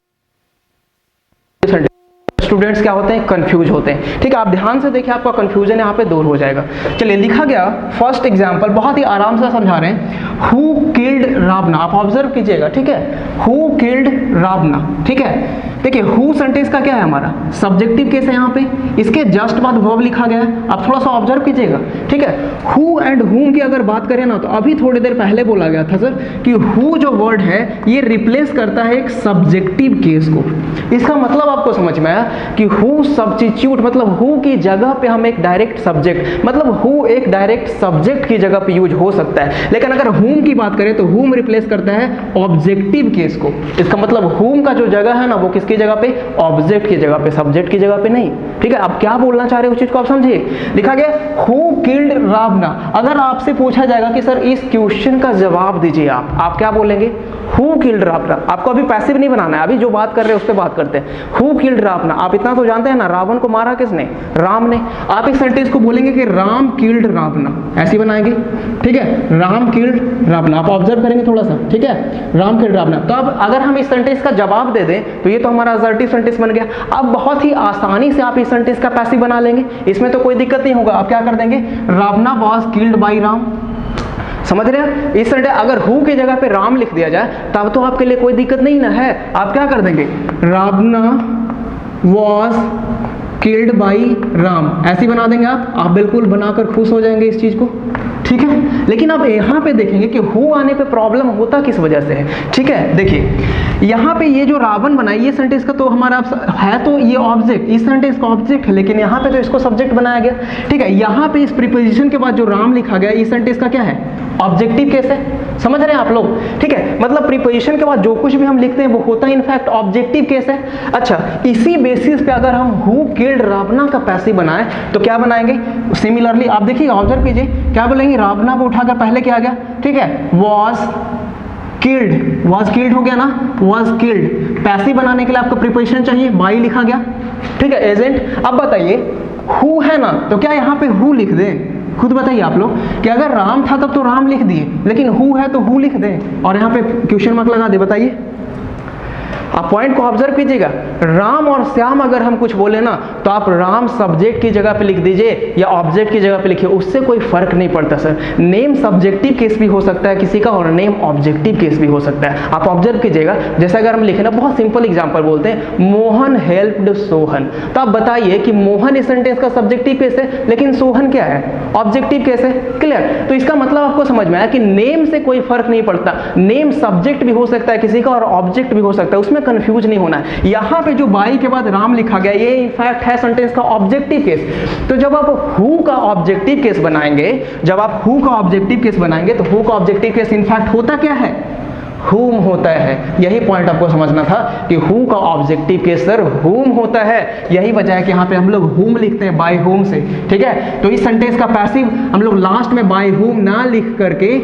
[SPEAKER 1] स्टूडेंट्स क्या होते हैं, कंफ्यूज होते हैं, ठीक है। आप ध्यान से देखिए, आपका कंफ्यूजन यहाँ पे दूर हो जाएगा। चलिए लिखा गया फर्स्ट एग्जांपल, बहुत ही आराम से समझा रहे हैं, हु किल्ड रावणा, आप ऑब्जर्व कीजिएगा, ठीक है। हु किल्ड रावणा, ठीक है। देखिए हु सेंटेंस का क्या है, हमारा सब्जेक्टिव केस है यहाँ पे, इसके जस्ट बाद वर्ब लिखा गया है, आप थोड़ा सा ऑब्जर्व कीजिएगा, ठीक है। हु एंड हुम की अगर बात करें ना तो अभी थोड़ी देर पहले बोला गया था सर कि हु जो वर्ड है ये रिप्लेस करता है एक सब्जेक्टिव केस को। इसका मतलब आपको समझ में आया कि हु सब्स्टिट्यूट, मतलब हु की जगह पे हम एक डायरेक्ट सब्जेक्ट, मतलब हु एक डायरेक्ट सब्जेक्ट की जगह पे यूज हो सकता है। लेकिन अगर हुम की बात करें तो हुम रिप्लेस करता है ऑब्जेक्टिव केस को। इसका मतलब हुम का जो जगह है ना वो किसकी
[SPEAKER 2] किसकी जगह पे, ऑब्जेक्ट की जगह पे, सब्जेक्ट की जगह पे नहीं। ठीक है, अब क्या बोलना चाह रहे हो उस चीज को आप समझिए। लिखा गया हु किल्ड रावणा। अगर आपसे पूछा जाएगा कि सर इस क्वेश्चन का जवाब दीजिए आप क्या बोलेंगे? Who killed Ravana. आपको अभी पैसिव नहीं बनाना है, अभी जो बात कर रहे हैं उस पर बात करते हैं। हु किल्ड रावणा, आप इतना तो जानते हैं ना, रावण को मारा किसने? राम ने। आप इस सेंटेंस को बोलेंगे कि राम किल्ड रावणा, ऐसे बनाएंगे। ठीक है, राम किल्ड रावणा, आप ऑब्जर्व करेंगे थोड़ा सा। ठीक है, राम किल्ड रावणा। तो अब अगर हम इस सेंटेंस का जवाब दे दें तो ये तो हमारा असर्टिव सेंटेंस बन गया। अब बहुत ही आसानी से आप इस सेंटेंस का पैसिव बना लेंगे, इसमें तो कोई दिक्कत नहीं होगा। आप क्या कर देंगे, रावणा वाज किल्ड बाय राम। समझ रहे हैं? इस सेंटेंस अगर हु की जगह पे राम लिख दिया जाए तब तो आपके लिए कोई दिक्कत नहीं ना है। आप क्या कर देंगे, रावणा वाज किल्ड बाय राम, ऐसे बना देंगे आप बिल्कुल बनाकर खुश हो जाएंगे इस चीज को। ठीक है, लेकिन अब यहाँ पे देखेंगे कि हु आने पे प्रॉब्लम होता किस वजह से है। ठीक है, देखिए यहाँ पे ये जो रावण बनाई, ये सेंटेंस का तो हमारा है तो ये ऑब्जेक्ट, इस सेंटेंस का ऑब्जेक्ट है, लेकिन यहाँ पे तो इसको सब्जेक्ट बनाया गया। ठीक है, यहाँ पे इस प्रीपोजिशन के बाद जो राम लिखा गया, इस सेंटेंस का क्या है, ऑब्जेक्टिव केस है। समझ रहे हैं आप लोग? ठीक है, मतलब प्रीपोजिशन के बाद जो कुछ भी हम लिखते हैं वो होता है इनफैक्ट ऑब्जेक्टिव केस है। अच्छा, इसी बेसिस पे अगर हम हु किल्ड रावणा का पैसिव बनाए तो क्या बनाएंगे? सिमिलरली आप देखिए, ऑब्जर्व कीजिए, क्या बोलेंगे, रावणा को उठाकर पहले क्या आ गया, ठीक है, वॉज किल्ड हो गया ना, वॉज किल्ड। पैसिव बनाने के लिए आपको प्रीपोजिशन चाहिए, बाई लिखा गया। ठीक है, एजेंट। अब बताइए हु है ना, तो क्या यहाँ पे हु लिख दें? खुद बताइए आप लोग कि अगर राम था तब तो राम लिख दिए, लेकिन हु है तो हु लिख दें और यहाँ पे क्वेश्चन मार्क लगा दे। बताइए, आप पॉइंट को ऑब्जर्व कीजिएगा। राम और श्याम अगर हम कुछ बोले ना तो आप राम सब्जेक्ट की जगह पे लिख दीजिए या ऑब्जेक्ट की जगह पे लिखिए, उससे कोई फर्क नहीं पड़ता सर। नेम सब्जेक्टिव केस भी हो सकता है किसी का और नेम ऑब्जेक्टिव केस भी हो सकता है। आप ऑब्जर्व कीजिएगा, जैसे अगर हम लिखे ना, बहुत सिंपल एग्जांपल बोलते हैं, मोहन हेल्प्ड सोहन, तो आप बताइए कि मोहन इस सेंटेंस का सब्जेक्टिव केस है, लेकिन सोहन क्या है, ऑब्जेक्टिव केस है। क्लियर? तो इसका मतलब आपको समझ में आया कि नेम से कोई फर्क नहीं पड़ता। नेम सब्जेक्ट भी हो सकता है किसी का और ऑब्जेक्ट भी हो सकता है, उसमें कंफ्यूज नहीं होना है। यहाँ पे जो बाई के बाद राम लिखा गया, ये इनफैक्ट है सेंटेंस का ऑब्जेक्टिव केस। तो जब आप हु का ऑब्जेक्टिव केस बनाएंगे, तो हु का ऑब्जेक्टिव केस इनफैक्ट होता क्या है, हुम होता है। यही पॉइंट आपको समझना था कि हु का ऑब्जेक्टिव केस सर हुम होता है। यही वजह है कि यहाँ पे हम लोग हुम लिखते हैं बाय हुम से। ठीक है, तो इस सेंटेंस का पैसिव हम लोग लास्ट में बाय हुम ना लिख करके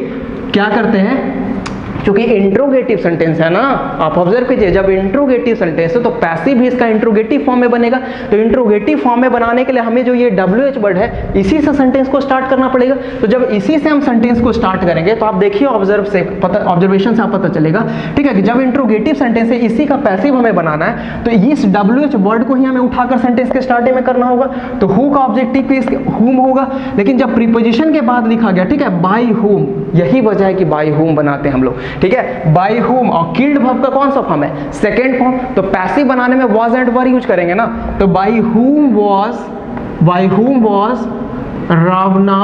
[SPEAKER 2] क्या करते हैं, क्योंकि इंट्रोगेटिव सेंटेंस है ना, आप ऑब्जर्व कीजिए, जब इंट्रोगेटिव सेंटेंस है तो पैसिव भी इसका इंट्रोगेटिव फॉर्म में बनेगा। तो इंट्रोगेटिव फॉर्म में बनाने के लिए हमें जो ये WH वर्ड है, इसी से सेंटेंस को स्टार्ट करना पड़ेगा। तो जब इसी से हम सेंटेंस को स्टार्ट करेंगे तो आप देखिए, ऑब्जर्वेशन से आप पता चलेगा। ठीक है, कि जब इंट्रोगेटिव सेंटेंस है, इसी का पैसिव हमें बनाना है, तो इस WH वर्ड को ही हमें उठाकर सेंटेंस के स्टार्टिंग में करना होगा। तो हु का ऑब्जेक्टिव केस हुम होगा, लेकिन जब प्रीपोजिशन के बाद लिखा गया, ठीक है, बाय हुम, यही वजह है कि बाय हुम बनाते हैं हम लोग। ठीक है, बाय हुम, और किल्ड वर्ब का कौन सा फॉर्म है, सेकेंड फॉर्म। तो पैसिव बनाने में वॉज एंड वर यूज करेंगे ना, तो by whom was Rawna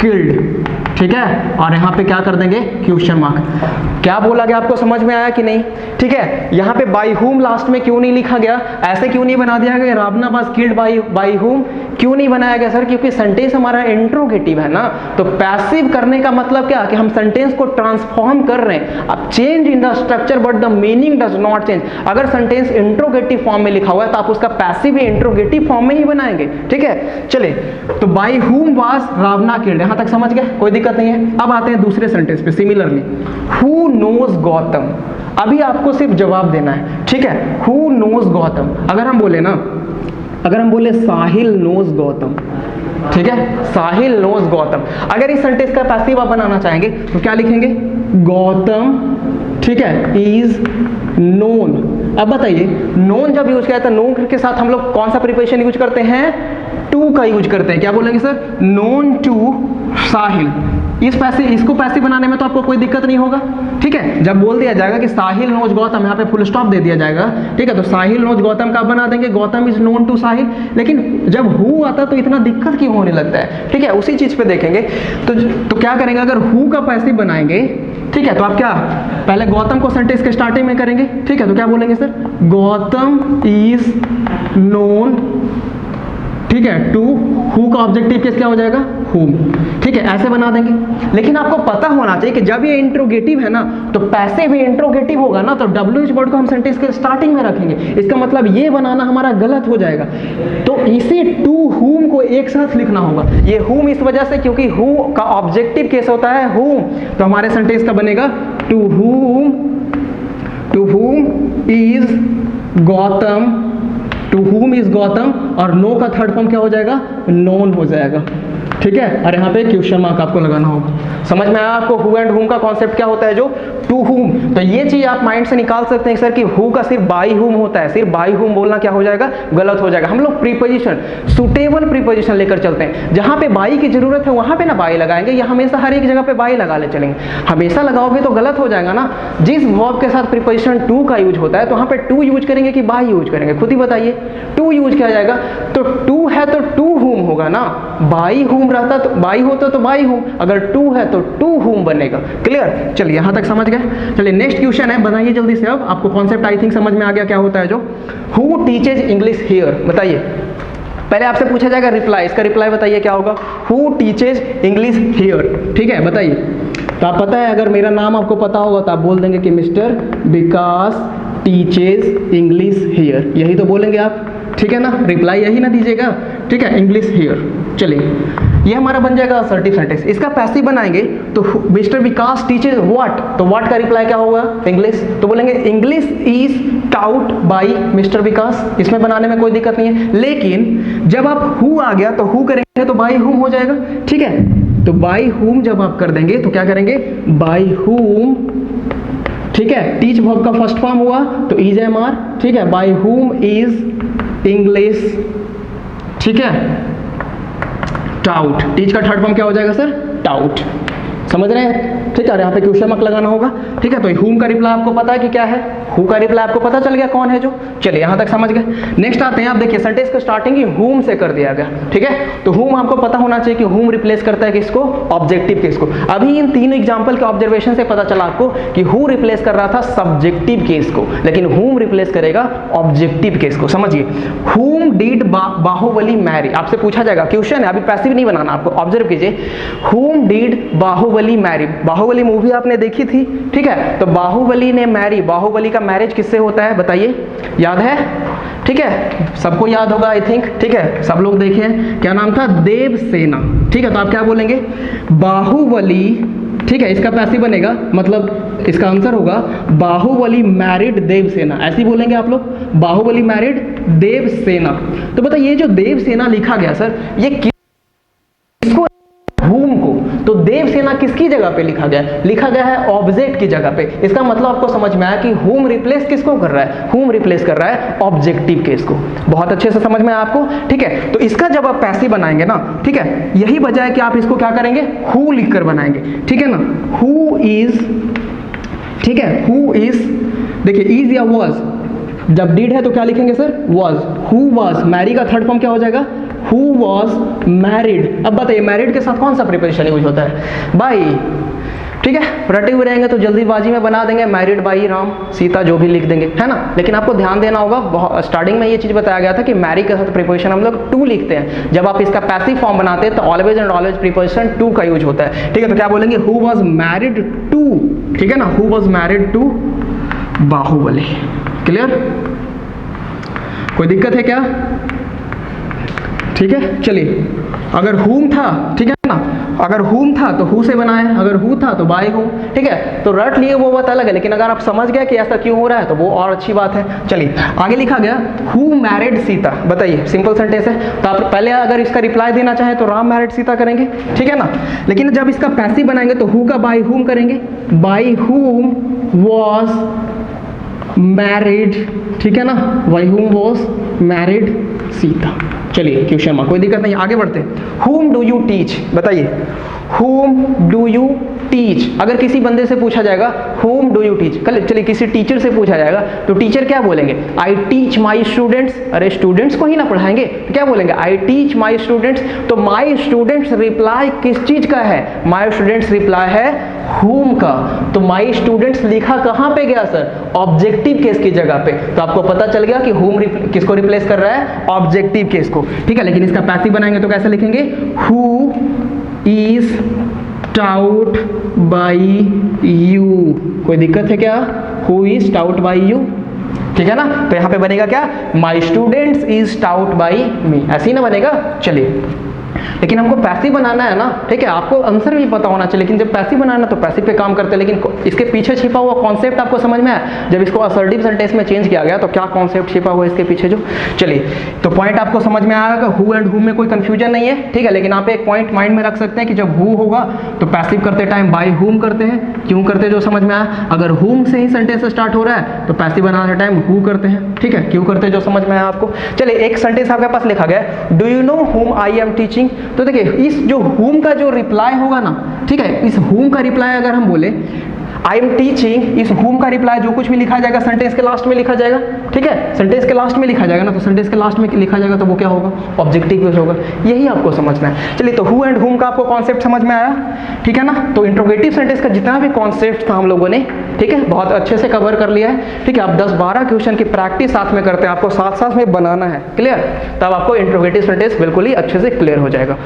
[SPEAKER 2] killed. ठीक है, और यहाँ पे क्या कर देंगे, क्वेश्चन मार्क। क्या बोला गया, आपको समझ में आया कि नहीं? ठीक है, यहाँ पे बाय हुम लास्ट में क्यों नहीं लिखा गया, ऐसे क्यों नहीं बना दिया गया, रावणा वाज किल्ड बाय हुम क्यों नहीं बनाया गया सर? क्योंकि सेंटेंस हमारा इंट्रोगेटिव है ना। तो पैसिव करने का मतलब क्या, कि हम सेंटेंस को ट्रांसफॉर्म कर रहे हैं। अब change in the structure but the meaning does not change. अगर सेंटेंस इंट्रोगेटिव फॉर्म में लिखा हुआ है तो आप उसका पैसिव भी इंट्रोगेटिव फॉर्म में ही बनाएंगे। ठीक है, चलिए, तो by whom was Rawna killed, यहां तक समझ गए, कोई दिक्कत नहीं है। अब आते हैं दूसरे सेंटेंस पे। सिमिलरली, हु नोज गौतम, अभी आपको सिर्फ जवाब देना है। ठीक है, हु नोज गौतम, अगर हम बोले साहिल नोज गौतम, ठीक है, साहिल नोज गौतम। अगर इस सेंटेंस का पैसिव आप बनाना चाहेंगे तो क्या लिखेंगे, गौतम, ठीक है, इज नोन। अब बताइए, नोन जब यूज किया था, नोन के साथ हम लोग कौन सा प्रीपोजिशन यूज करते हैं, टू का यूज करते हैं। क्या बोलेंगे सर, नोन टू साहिल। इसको पैसिव बनाने में तो आपको कोई दिक्कत नहीं होगा। ठीक है, जब बोल दिया जाएगा कि साहिल नोज गौतम, यहाँ पे फुल स्टॉप दे दिया जाएगा। ठीक है, तो साहिल नोज गौतम का बना देंगे, गौतम इज नोन टू साहिल। लेकिन जब हु आता तो इतना दिक्कत क्यों होने लगता है? ठीक है, उसी चीज पे देखेंगे। तो क्या करेंगे, अगर हु का पैसिव बनाएंगे, ठीक है, तो आप क्या पहले गौतम को सेंटेंस के स्टार्टिंग में करेंगे। ठीक है, तो क्या बोलेंगे सर, गौतम इज नोन, ठीक है, टू, हु का ऑब्जेक्टिव केस क्या हो जाएगा, हुम। ठीक है, ऐसे बना देंगे। लेकिन आपको पता होना चाहिए कि जब ये इंट्रोगेटिव है ना, तो पैसिव भी इंट्रोगेटिव होगा ना, तो WH वर्ड को हम सेंटेंस के स्टार्टिंग में रखेंगे। इसका मतलब ये बनाना हमारा गलत हो जाएगा। तो इसी टू हुम को एक साथ लिखना होगा। ये हुम इस वजह से क्योंकि हु का ऑब्जेक्टिव केस होता है हुम, तो हमारे सेंटेंस का बनेगा to whom is Gautam, to whom is Gautam, और नो का थर्ड फॉर्म क्या हो जाएगा, नोन हो जाएगा। ठीक है, और यहाँ पे क्वेश्चन मार्क आपको लगाना होगा। समझ में आया आपको हु एंड हुम का कॉन्सेप्ट क्या होता है, जो टू हुम। तो ये चीज आप माइंड से निकाल सकते हैं सर कि हु का सिर्फ बाई हुम होता है, सिर्फ बाई हुम बोलना क्या हो जाएगा, गलत हो जाएगा। हम लोग प्रीपोजिशन, सुटेबल प्रीपोजिशन लेकर चलते हैं। जहाँ पे बाई की जरूरत है वहाँ पे ना बाई लगाएंगे, या हमेशा हर एक जगह पे बाई लगा ले चलेंगे। हमेशा लगाओगे तो गलत हो जाएगा ना। जिस वर्ब के साथ प्रीपोजिशन टू का यूज होता है, तो वहाँ पे टू यूज करेंगे कि बाई यूज करेंगे, खुद ही बताइए। टू यूज किया जाएगा, तो टू है तो टू हुम होगा ना। बाई हुम रहता तो बाई होता तो बाई हुम, अगर टू है तो टू हुम बनेगा। क्लियर, चलिए यहाँ तक समझ गए। चलिए नेक्स्ट क्वेश्चन है, बनाइए जल्दी से। अब आपको कॉन्सेप्ट आई थिंक समझ में आ गया क्या होता है जो हु टीचेज इंग्लिश हियर। बताइए, पहले आपसे पूछा जाएगा रिप्लाई, इसका रिप्लाई बताइए क्या होगा, हु टीचेज इंग्लिश हियर। ठीक है, बताइए। तो आप पता है, अगर मेरा नाम आपको पता होगा तो आप बोल देंगे कि mister Vikas teaches English here, यही तो बोलेंगे आप। ठीक है ना, रिप्लाई यही ना दीजिएगा। ठीक है, इंग्लिश हियर। चलिए, ये हमारा बन जाएगा असर्टिव सेंटेंस। इसका पैसिव बनाएंगे तो मिस्टर विकास टीचेज व्हाट, तो व्हाट का रिप्लाई क्या होगा, इंग्लिश। तो बोलेंगे English is taught by mister Vikas. इसमें बनाने में कोई दिक्कत नहीं है। लेकिन जब आप हु आ गया तो हु करेंगे तो बाई हुम हो जाएगा। ठीक है, तो बाई हुम जब आप कर देंगे तो क्या करेंगे, बाई हुम। ठीक है, टीच वर्ब का फर्स्ट फॉर्म हुआ तो इज एम आर। ठीक है, बाई हुम इज इंग्लिश। ठीक है, टाउट, टीच का थर्ड फॉर्म क्या हो जाएगा सर, टाउट। समझ रहे हैं। ठीक है, और यहाँ पे क्वेश्चन मार्क लगाना होगा। ठीक है, तो हुम का रिप्लाई आपको पता है कि क्या है, हु का रिप्लाई आपको पता चल गया कौन है जो। चलिए यहाँ तक समझ गए। नेक्स्ट आते हैं, आप देखिए सेंटेंस का स्टार्टिंग ही हुम से कर दिया गया। ठीक है, तो हुम आपको पता होना चाहिए कि हुम रिप्लेस करता है किसको, ऑब्जेक्टिव केस को। अभी इन तीनों एग्जाम्पल के ऑब्जर्वेशन से पता चला आपको कि हु रिप्लेस कर रहा था सब्जेक्टिव केस को, लेकिन हुम रिप्लेस करेगा ऑब्जेक्टिव केस को। समझिए, हुम डिड बाहुबली मैरी, आपसे पूछा जाएगा, क्वेश्चन है, अभी पैसिव नहीं बनाना आपको। ऑब्जर्व कीजिए, whom did Baahubali marry. Baahubali movie आपने देखी थी। ठीक है, तो बाहुबली ने मैरी, बाहुबली का मैरिज किससे होता है बताइए, याद है। ठीक है, सबको याद होगा आई थिंक। ठीक है, सब लोग देखे, क्या नाम था, देवसेना। ठीक है, तो आप क्या बोलेंगे, बाहुबली। ठीक है, इसका पैसिव बनेगा, मतलब इसका आंसर होगा बाहुबली मैरिड देवसेना। ऐसे ही बोलेंगे आप लोग, बाहुबली मैरिड देवसेना। तो बताइए, ये जो देवसेना लिखा गया सर, ये किसको, हुम को। तो देवसेना किसकी जगह पे लिखा गया है, लिखा गया है ऑब्जेक्ट की जगह पे। इसका मतलब आपको समझ में आया कि हुम रिप्लेस किसको कर रहा है, हुम रिप्लेस कर रहा है ऑब्जेक्टिव केस को। बहुत अच्छे से समझ में आया आपको। ठीक है, तो इसका जब आप पैसिव बनाएंगे ना, ठीक है, यही वजह है कि आप इसको क्या करेंगे, हु लिखकर बनाएंगे। ठीक है ना, हु इज। ठीक है, हु इज, देखिए इज या वॉज, जब डिड है तो क्या लिखेंगे sir, was. Who was, marry का थर्ड फॉर्म क्या हो जाएगा, हु वॉज मैरिड। अब बताइए, मैरिड के साथ कौन सा प्रीपोजिशन यूज होता है, बाई। ठीक है, रटे हुए रहेंगे तो जल्दीबाजी में बना देंगे मैरिड बाई राम सीता, जो भी लिख देंगे, है ना। लेकिन आपको ध्यान देना होगा, स्टार्टिंग में ये चीज बताया गया था कि मैरी के साथ प्रीपोजिशन हम लोग टू लिखते हैं। जब आप इसका पैसिव फॉर्म बनाते हैं तो always and always preposition to का यूज होता है। ठीक है, तो क्या बोलेंगे, हु वॉज मैरिड टू। ठीक है ना, who was married to Baahubali. Clear, कोई दिक्कत है क्या। ठीक है, चलिए, अगर हुम था, ठीक है ना, अगर हुम था तो हु से बनाए, अगर हु था तो बाय हुम। ठीक है, तो रट लिए वो बात अलग है, लेकिन अगर आप समझ गए कि ऐसा क्यों हो रहा है तो वो और अच्छी बात है। चलिए आगे लिखा गया, हु मैरिड सीता। बताइए, सिंपल सेंटेंस है, तो आप पहले अगर इसका रिप्लाई देना चाहें तो राम मैरिड सीता करेंगे। ठीक है ना, लेकिन जब इसका पैसिव बनाएंगे तो हु का बाय हुम करेंगे, बाय हुम वॉज मैरिड। ठीक है ना, by whom was married Sita. चलिए क्वेश्चन मार्क, कोई दिक्कत नहीं, आगे बढ़ते हैं। हुम डू यू टीच। बताइए, whom do you teach। अगर किसी बंदे से पूछा जाएगा whom do you teach, कल चलिए किसी टीचर से पूछा जाएगा तो टीचर क्या बोलेंगे, I teach my students। अरे स्टूडेंट्स को ही ना पढ़ाएंगे तो क्या बोलेंगे, I teach my students। तो my students रिप्लाई किस चीज का है, my students रिप्लाई है whom का। तो my students लिखा कहाँ पे गया सर, ऑब्जेक्टिव केस की जगह पे। तो आपको पता चल गया कि whom किसको रिप्लेस कर रहा है, ऑब्जेक्टिव केस को, ठीक है। लेकिन इसका पैसिव बनाएंगे तो कैसे लिखेंगे, who is taught by you। कोई दिक्कत है क्या, who is taught by you, ठीक है ना। तो यहां पे बनेगा क्या, my students is taught by me, ऐसे ही ना बनेगा। चलिए लेकिन हमको पैसिव बनाना है ना, ठीक है, आपको आंसर भी पता होना चाहिए, लेकिन जब पैसिव बनाना तो पैसिव पे काम करते हैं। लेकिन इसके पीछे छिपा हुआ कॉन्सेप्ट आपको समझ में आया, जब इसको असर्टिव सेंटेंस में चेंज किया गया तो क्या कॉन्सेप्ट छिपा हुआ है इसके पीछे जो। चलिए तो पॉइंट आपको समझ में आएगा, हु एंड हु में कोई कंफ्यूजन नहीं है, ठीक है। लेकिन आप एक पॉइंट माइंड में रख सकते हैं कि जब हु होगा तो पैसिव करते टाइम बाय हुम करते हैं, क्यों करते हैं जो समझ में आया। अगर हुम से ही सेंटेंस स्टार्ट हो रहा है तो पैसिव बनाते टाइम हु करते हैं, ठीक है, क्यों करते हैं जो समझ में आया आपको। चलिए एक सेंटेंस आपके पास लिखा गया है, डू यू नो हुम आई एम टीचिंग। तो देखिए इस जो whom का जो रिप्लाई होगा ना, ठीक है, इस whom का रिप्लाई अगर हम बोले आई एम टीचिंग, इस whom का रिप्लाई जो कुछ भी लिखा जाएगा सेंटेंस के लास्ट में लिखा जाएगा, ठीक है, सेंटेंस के लास्ट में लिखा जाएगा ना, तो सेंटेंस के लास्ट में लिखा जाएगा तो वो क्या होगा, ऑब्जेक्टिव केस होगा। यही आपको समझना है। चलिए तो हु एंड whom का आपको कॉन्सेप्ट समझ में आया, ठीक है ना। तो इंट्रोगेटिव सेंटेंस का जितना भी कॉन्सेप्ट था हम लोगों ने, ठीक है, बहुत अच्छे से कवर कर लिया है, ठीक है। आप 10-12 क्वेश्चन की प्रैक्टिस साथ में करते हैं, आपको साथ साथ में बनाना है, क्लियर, तब आपको इंट्रोगेटिव सेंटेंस बिल्कुल ही अच्छे से क्लियर हो जाएगा।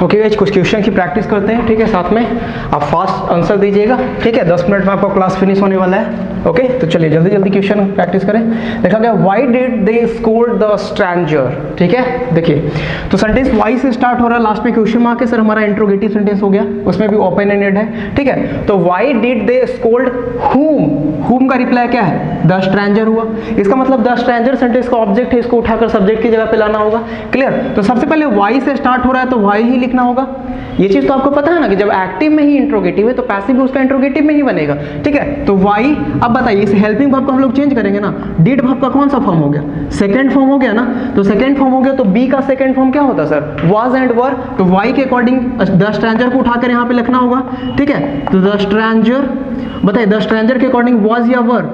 [SPEAKER 2] ओके गाइस, कुछ क्वेश्चन की प्रैक्टिस करते हैं, ठीक है, साथ में आप फास्ट आंसर दीजिएगा, ठीक है। 10 मिनट में आपका क्लास फिनिश होने वाला है। ओके तो चलिए जल्दी जल्दी क्वेश्चन प्रैक्टिस करें। देखा गया why did they scold the stranger, ठीक है। देखिए तो सेंटेंस वाई से स्टार्ट हो रहा है, लास्ट में क्वेश्चन मार्क है, सर हमारा इंट्रोगेटिव सेंटेंस हो गया, उसमें भी ओपन एंडेड है, ठीक है। तो why did they scold whom, whom का रिप्लाई क्या है, द स्ट्रेंजर हुआ। इसका मतलब द स्ट्रेंजर सेंटेंस का ऑब्जेक्ट है, इसको उठाकर सब्जेक्ट की जगह पे लाना होगा, क्लियर। तो सबसे पहले वाई से स्टार्ट हो रहा है तो वाई ही लिखना होगा। ये चीज तो आपको पता है ना कि जब एक्टिव में ही इंट्रोगेटिव है तो पैसिव भी उसका इंट्रोगेटिव में ही बनेगा, ठीक है। तो वाई, अब बताइए इस हेल्पिंग वर्ब को हम लोग चेंज करेंगे ना, डिड वर्ब का कौन सा फॉर्म हो गया, सेकंड फॉर्म हो गया ना। तो सेकंड फॉर्म हो गया तो बी का सेकंड फॉर्म क्या होता है सर, वाज एंड वर। तो वाई के अकॉर्डिंग द स्ट्रेंजर को उठाकर यहाँ पे लिखना होगा, ठीक है। तो द स्ट्रेंजर, बताइए द स्ट्रेंजर के अकॉर्डिंग वाज या वर,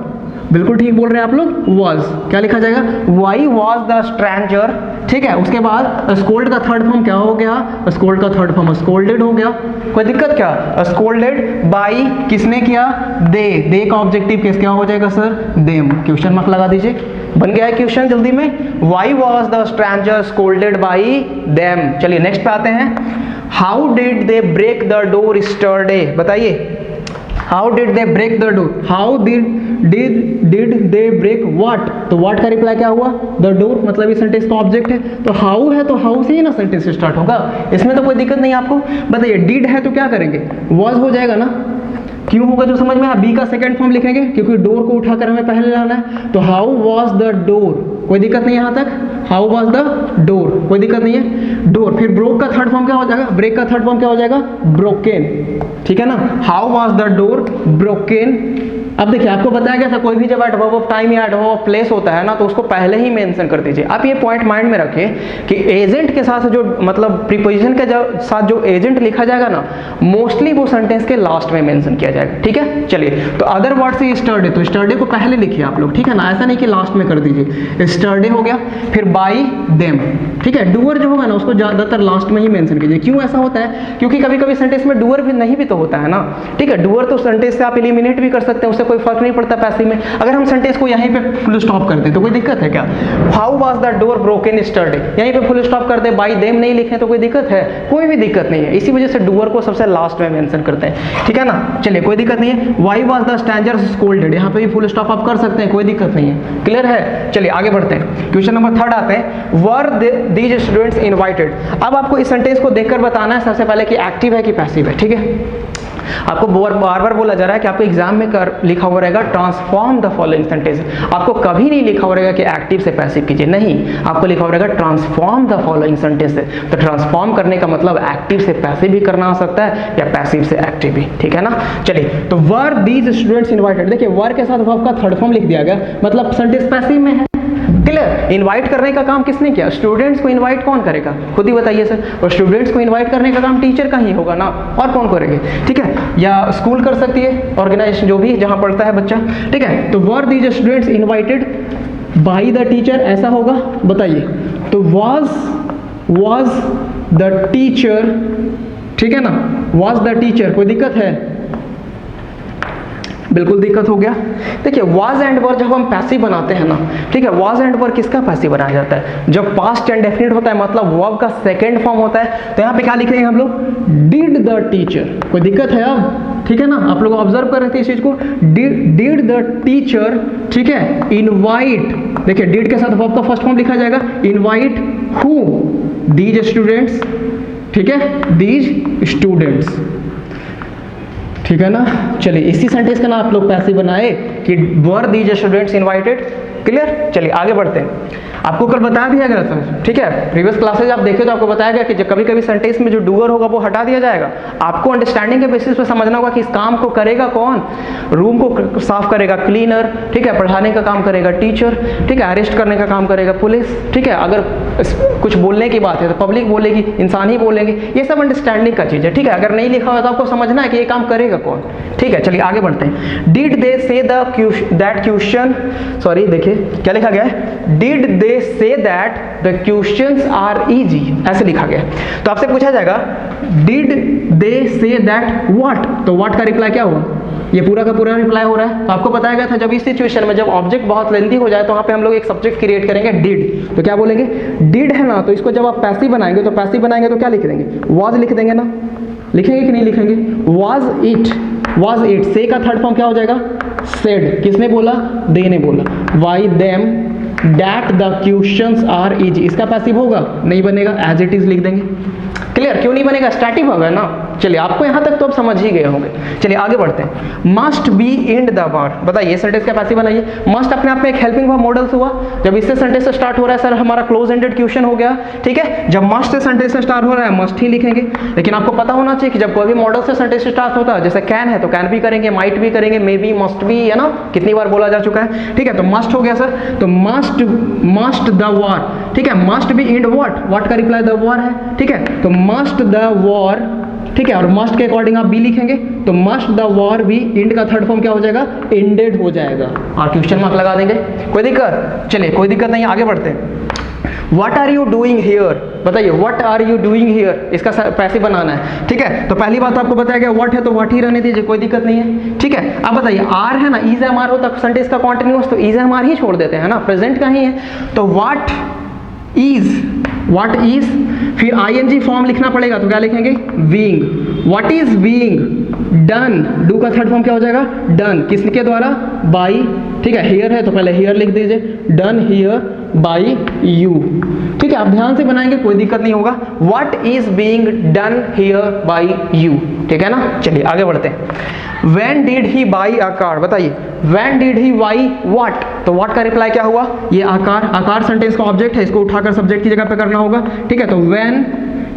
[SPEAKER 2] बिल्कुल ठीक बोल रहे हैं आप लोग, वाज क्या लिखा जाएगा, वाई वाज द स्ट्रेंजर, ठीक है। उसके बाद स्कोल्ड का थर्ड फॉर्म क्या हो गया, स्कोल्ड का थर्ड फॉर्म स्कोल्डेड हो गया। कोई दिक्कत क्या, स्कोल्डेड बाई किसने किया, दे का ऑब्जेक्टिव केस क्या हो जाएगा सर, देम। क्वेश्चन मार्क लगा दीजिए, बन गया है क्वेश्चन जल्दी में, why was the stranger scolded by them. चलिए नेक्स्ट पे आते हैं, how did they break the door yesterday. बताइए how did they break the door, how did they break what. तो व्हाट का रिप्लाई क्या हुआ, द डोर, मतलब इस सेंटेंस का ऑब्जेक्ट है। तो हाउ है तो हाउ से ही ना सेंटेंस स्टार्ट होगा, इसमें तो कोई दिक्कत नहीं आपको। बताइए डिड है तो क्या करेंगे, वाज हो जाएगा ना, क्यों होगा जो समझ में आया, बी का सेकंड फॉर्म लिखेंगे क्योंकि डोर को उठाकर हमें पहले लाना है। तो हाउ वाज द डोर, कोई दिक्कत नहीं यहाँ तक, हाउ वाज द डोर, कोई दिक्कत नहीं है, डोर। फिर ब्रोक का थर्ड फॉर्म क्या हो जाएगा, ब्रेक का थर्ड फॉर्म क्या हो जाएगा, ब्रोकन, ठीक है ना। How was the door broken. अब देखिए आपको बताया गया था कोई भी जब एडवर्ब ऑफ टाइम या एडवर्ब ऑफ प्लेस होता है ना तो उसको पहले ही मेंशन कर दीजिए। आप ये पॉइंट माइंड में रखिए कि एजेंट के साथ जो मतलब प्रीपोजिशन के साथ जो एजेंट लिखा जाएगा ना, मोस्टली वो सेंटेंस के लास्ट में मेंशन किया जाएगा, ठीक है। चलिए तो अदर वर्ड से स्टरडे, तो स्टरडे को पहले लिखिए आप लोग, ठीक है ना, ऐसा नहीं कि लास्ट में कर दीजिए। स्टरडे हो गया, फिर बाई देम, ठीक है। डूअर जो होगा ना उसको ज्यादातर लास्ट में ही मेंशन कीजिए। क्यों ऐसा होता है, क्योंकि कभी कभी सेंटेंस में डूअर भी नहीं भी तो होता है ना, ठीक है। डूअर तो सेंटेंस से आप एलिमिनेट भी कर सकते हैं, उससे कोई फर्क नहीं पड़ता पैसिव में। अगर हम सेंटेंस को यहीं पे फुल स्टॉप कर दें तो कोई दिक्कत है क्या, how was the door broken yesterday, यहीं पे फुल स्टॉप कर दे, बाय देम नहीं लिखें तो कोई दिक्कत है, कोई भी दिक्कत नहीं है। इसी वजह से डूअर को सबसे लास्ट में मेंशन करते हैं, ठीक है ना। चलिए कोई दिक्कत नहीं है। Why was the stranger scolded, यहाँ पे भी फुल स्टॉप आप कर सकते हैं, कोई दिक्कत नहीं है, क्लियर है। चलिए आगे बढ़ते हैं, क्वेश्चन नंबर 3 आते हैं, वर दीज स्टूडेंट्स इनवाइटेड। अब आपको इस सेंटेंस को देखकर बताना है सबसे पहले कि एक्टिव है कि पैसिव है, ठीक है। आपको बार बार बोला जा रहा है कि आपको एग्जाम में लिखा हुआ रहेगा ट्रांसफॉर्म द फॉलोइंग सेंटेंस। आपको कभी नहीं लिखा हुआ रहेगा कि एक्टिव से पैसिव कीजिए, नहीं, आपको लिखा हुआ रहेगा ट्रांसफॉर्म द फॉलोइंग सेंटेंस। तो ट्रांसफॉर्म करने का मतलब एक्टिव से पैसिव भी करना हो सकता है या पैसिव से एक्टिव भी, ठीक है ना। चलिए तो वर दीज स्टूडेंट्स इनवाइटेड, देखिए वर के साथ वर्ब का थर्ड फॉर्म लिख दिया गया, मतलब सेंटेंस पैसिव में है। क्लियर? इनवाइट करने का काम किसने किया? स्टूडेंट्स को इनवाइट कौन करेगा? खुद ही बताइए सर। और स्टूडेंट्स को इनवाइट करने का काम टीचर का ही होगा ना, और कौन करेंगे? ठीक है, या स्कूल कर सकती है, ऑर्गेनाइजेशन जो भी जहां पढ़ता है बच्चा। ठीक है, तो were these students invited by the teacher, ऐसा होगा, बताइए। तो was द टीचर, ठीक है ना, was द टीचर, कोई दिक्कत है? बिल्कुल दिक्कत हो गया। देखिए was एंड वर जब हम पैसिव बनाते हैं ना, ठीक है, was एंड वर किसका पैसिव बनाया जाता है? जब पास्ट इंडेफिनिट होता है, मतलब वर्ब का सेकंड फॉर्म होता है, तो यहाँ पे क्या लिखेंगे हम लोग? Did the teacher. कोई दिक्कत है अब? ठीक है ना, आप लोग ऑब्जर्व कर रहे थे इस चीज को। डिड द टीचर, ठीक है, इनवाइट, देखिए डिड के साथ वर्ब का फर्स्ट फॉर्म लिखा जाएगा, इनवाइट हु? दीज स्टूडेंट्स, ठीक है, दीज स्टूडेंट्स, ठीक है ना। चलिए इसी सेंटेंस का ना आप लोग पैसिव बनाए कि were these students invited. Clear? चलिए आगे बढ़ते हैं। आपको कल बताया दिया गया था, ठीक है, प्रीवियस क्लासेज आप देखे तो आपको बताया गया कि कभी कभी सेंटेंस में जो डूअर होगा वो हटा दिया जाएगा। आपको अंडरस्टैंडिंग के बेसिस पे समझना होगा कि इस काम को करेगा कौन? रूम को साफ करेगा क्लीनर, ठीक है, पढ़ाने का काम करेगा टीचर, ठीक है, अरेस्ट करने का काम करेगा पुलिस, ठीक है, अगर कुछ बोलने की बात है तो पब्लिक बोलेगी, इंसान ही बोलेंगे, ये सब अंडरस्टैंडिंग का चीज़ है। ठीक है, अगर नहीं लिखा हुआ तो आपको समझना है कि ये काम करेगा कौन। ठीक है, चलिए आगे बढ़ते हैं। Did they say that question, sorry देखिए क्या लिखा गया है, did they say that the questions are easy, ऐसे लिखा गया। तो आपसे पूछा जाएगा did they say that what, तो व्हाट का रिप्लाई क्या हुआ? ये पूरा का पूरा रिप्लाई हो रहा है। तो आपको बताया गया था जब इस सिचुएशन में जब ऑब्जेक्ट बहुत लेंथी हो जाए तो वहाँ पे हम लोग एक सब्जेक्ट क्रिएट करेंगे डिड। तो क्या बोलेंगे? डिड है ना, तो इसको जब आप पैसिव बनाएंगे तो पैसिव बनाएंगे तो क्या लिख देंगे? वाज लिख देंगे ना, लिखेंगे कि नहीं लिखेंगे? Was it, was it. से का थर्ड फॉर्म क्या हो जाएगा? सेड। किसने बोला? दे ने बोला। By them that the questions are easy, इसका पैसिव होगा? नहीं बनेगा, एज इट इज लिख देंगे। क्लियर? क्यों नहीं बनेगा? स्टैटिक होगा ना। चलिए आपको यहां तक तो आप समझ ही गए होंगे। चलिए आगे बढ़ते हैं। Must be and the word, बताइए सेंटेंस का पैसिव बनाइए। मस्ट अपने आप में एक हेल्पिंग वर्ब मॉडल हुआ। जब इससे सेंटेंस से स्टार्ट हो रहा है सर हमारा क्लोज एंडेड क्वेश्चन हो गया। ठीक है, जब मस्ट से सेंटेंस से स्टार्ट हो रहा है मस्ट ही लिखेंगे। लेकिन आपको पता होना चाहिए कि जब कोई भी मॉडल से सेंटेंस स्टार्ट होता है, जैसे कैन है तो कैन भी करेंगे, माइट भी करेंगे, मे बी, मस्ट भी, है ना, कितनी बार बोला जा चुका है। ठीक है, तो मस्ट हो गया सर, तो मस्ट द वॉर। ठीक है, must be and what, what का रिप्लाई द वॉर है। ठीक है, तो मस्ट द वॉर, ठीक है, और मस्ट के अकॉर्डिंग आप बी लिखेंगे, तो must the war be, end का थर्ड फॉर्म क्या हो जाएगा? एंडेड हो जाएगा, और क्वेश्चन मार्क लगा देंगे। कोई दिक्कत? चलिए कोई दिक्कत नहीं, आगे बढ़ते हैं। What are you doing here, बताइए what are you doing here, इसका पैसिव बनाना है। ठीक है, तो पहली बात आपको बताया गया what है तो what ही रहने दीजिए, कोई दिक्कत नहीं है। ठीक है, अब बताइए आर है ना, इज एम आर होता सेंटेंस का कॉन्टिन्यूअस, तो इज एम आर ही छोड़ देते हैं ना, प्रेजेंट का ही है। तो what is, फिर ing फॉर्म लिखना पड़ेगा, तो क्या लिखेंगे? being, what is being done, do का थर्ड फॉर्म क्या हो जाएगा? done, किसके द्वारा? by। ठीक है, here है तो पहले here लिख दीजिए, done here by you। ठीक है, आप ध्यान से बनाएंगे कोई दिक्कत नहीं होगा। what is being done here by you, ठीक है ना। चलिए आगे बढ़ते हैं। when did he buy a car, बताइए when did he buy what, तो what का रिप्लाई क्या हुआ? ये आकार सेंटेंस का ऑब्जेक्ट है, इसको उठाकर सब्जेक्ट की जगह पे करना होगा। ठीक है, तो when,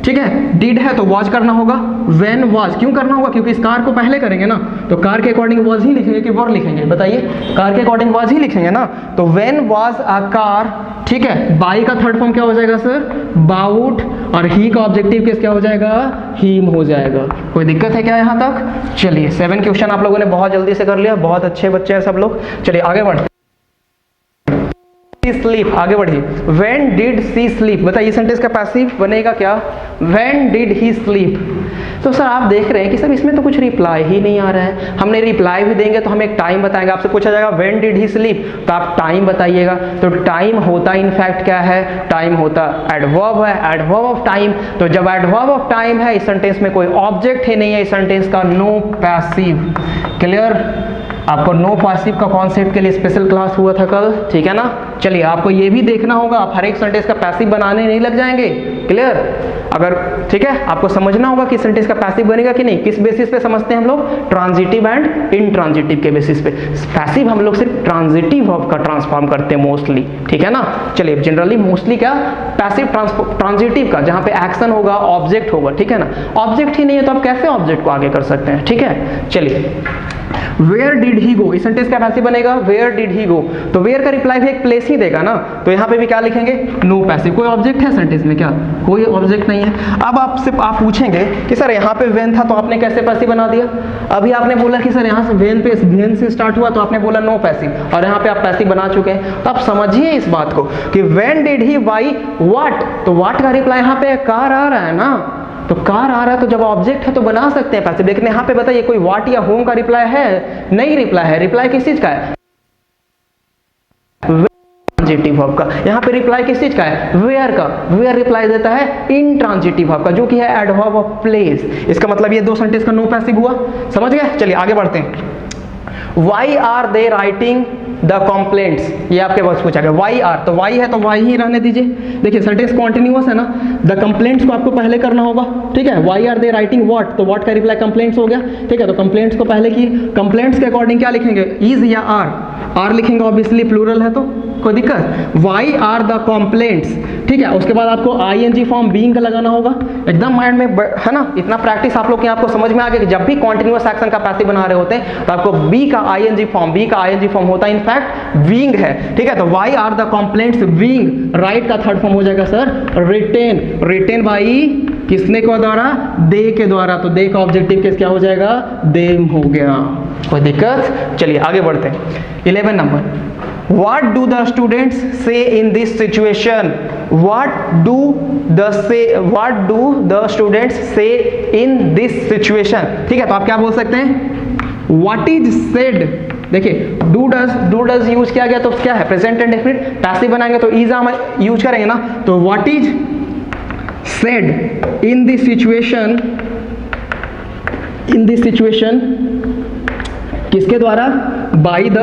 [SPEAKER 2] ठीक है, डिड है तो वाज करना होगा। व्हेन वाज क्यों करना होगा? क्योंकि इस कार को पहले करेंगे ना, तो कार के अकॉर्डिंग वाज ही लिखेंगे कि वर लिखेंगे? बताइए, कार के अकॉर्डिंग वाज ही लिखेंगे ना। तो व्हेन वाज अ कार, ठीक है, बाई का थर्ड फॉर्म क्या हो जाएगा सर? बाउट, और ही का ऑब्जेक्टिव केस क्या हो जाएगा? हीम हो जाएगा। कोई दिक्कत है क्या यहाँ तक? चलिए 7 क्वेश्चन आप लोगों ने बहुत जल्दी से कर लिया, बहुत अच्छे बच्चे हैं सब लोग। चलिए आगे बढ़ते। स्लीप, आगे बढ़िए। When did she sleep, बताइए सेंटेंस का पैसिव बनेगा क्या? When did he sleep। तो सर आप देख रहे हैं कि सर इसमें तो कुछ रिप्लाई ही नहीं आ रहा है। हमने रिप्लाई भी देंगे तो हम एक टाइम बताएंगे, आपसे पूछा जाएगा When did he sleep, तो आप टाइम बताइएगा। तो टाइम होता इनफैक्ट क्या है? टाइम होता एडवर्ब है, एडवर्ब ऑफ टाइम। तो जब एडवर्ब ऑफ टाइम है, इस सेंटेंस में कोई ऑब्जेक्ट ही नहीं है, इस सेंटेंस का नो पैसिव। क्लियर? आपको नो पैसिव का कॉन्सेप्ट के लिए स्पेशल क्लास हुआ था कल, ठीक है ना। चलिए आपको ये भी देखना होगा, आप हर एक सेंटेंस का पैसिव बनाने नहीं लग जाएंगे। क्लियर? अगर ठीक है, आपको समझना होगा कि सेंटेंस का पैसिव बनेगा कि नहीं। किस बेसिस पे समझते हैं हम लोग? ट्रांजिटिव एंड इनट्रांजिटिव के बेसिस पे। पैसिव हम लोग सिर्फ ट्रांजिटिव वर्ब का ट्रांसफॉर्म करते हैं मोस्टली, ठीक है ना। चलिए जनरली मोस्टली क्या? पैसिव ट्रांजिटिव का, जहां पे एक्शन होगा, ऑब्जेक्ट होगा, ठीक है ना। ऑब्जेक्ट ही नहीं है तो आप कैसे ऑब्जेक्ट को आगे कर सकते हैं? ठीक है, चलिए Where did he go, इस सेंटेंस का पैसिव बनेगा Where did he go। तो where का रिप्लाई भी एक प्लेस ही देगा ना, तो यहाँ पे भी क्या लिखेंगे, नो पैसिव। कोई ऑब्जेक्ट है सेंटेंस में क्या, कोई ऑब्जेक्ट नहीं है। अब आपसे आप पूछेंगे कि सर यहाँ पे वेन था तो आपने कैसे पैसिव बना दिया। अभी आपने बोला कि सर यहाँ से वेन से स्टार्ट हुआ तो आपने बोला नो पैसिव, और यहाँ पे आप पैसिव बना चुके हैं। तो आप समझिए इस बात को कि when did he buy what, तो व्हाट का रिप्लाई यहाँ पे कार आ रहा है ना, तो कार आ रहा है तो जब ऑब्जेक्ट है तो बना सकते हैं पैसिव। लेकिन यहाँ पे बताइए कोई व्हाट या होम का रिप्लाई है, नहीं रिप्लाई है। रिप्लाई किस चीज का है, ट्रांजिटिव वर्ब का। यहाँ पे रिप्लाई किस चीज का है, वेयर का। वेयर रिप्लाई देता है इन ट्रांजिटिव वर्ब का, जो कि है एडवर्ब ऑफ प्लेस। इसका मतलब ये दो सेंटेंस का नो पैसिव हुआ, समझ गए। चलिए आगे बढ़ते हैं। Why are they writing the complaints, ये आपके पास पूछा गया। Why are, तो why है तो why ही रहने दीजिए। देखिए सेंटेंस कॉन्टिन्यूअस है ना, the complaints को आपको पहले करना होगा, ठीक है। Why are they writing what, तो what का रिप्लाई complaints हो गया, ठीक है। तो complaints को पहले की, complaints के अकॉर्डिंग क्या लिखेंगे, is या are लिखेंगे, ऑब्वियसली प्लूरल है तो कोई दिक्कत। Why are the complaints, ठीक है। उसके बाद आपको ing फॉर्म बीइंग का लगाना होगा, एकदम माइंड में है ना। इतना प्रैक्टिस आप लोग के आपको समझ में आ गया कि जब भी कॉन्टिन्यूअस एक्शन का पैसिव बना रहे होते हैं तो आपको बी का ing फॉर्म होता है इनफैक्ट बीइंग है, ठीक है। तो why are the complaints being, right का थर्ड फॉर्म हो जाएगा सर रिटेन बाई किसने को द्वारा, दे के द्वारा। तो दे का ऑब्जेक्टिव केस क्या हो जाएगा, देम हो गया, कोई दिक्कत। चलिए आगे बढ़ते हैं। 11 number, What do the students say in this situation? What do the students say in this situation? ठीक है, तो आप क्या बोल सकते हैं, What is said। देखिए do does यूज किया गया तो क्या है, प्रेजेंट एंड डेफिनिट। पैसिव बनाएंगे तो इज हम यूज करेंगे ना, तो what is said in this situation किसके द्वारा, बाई द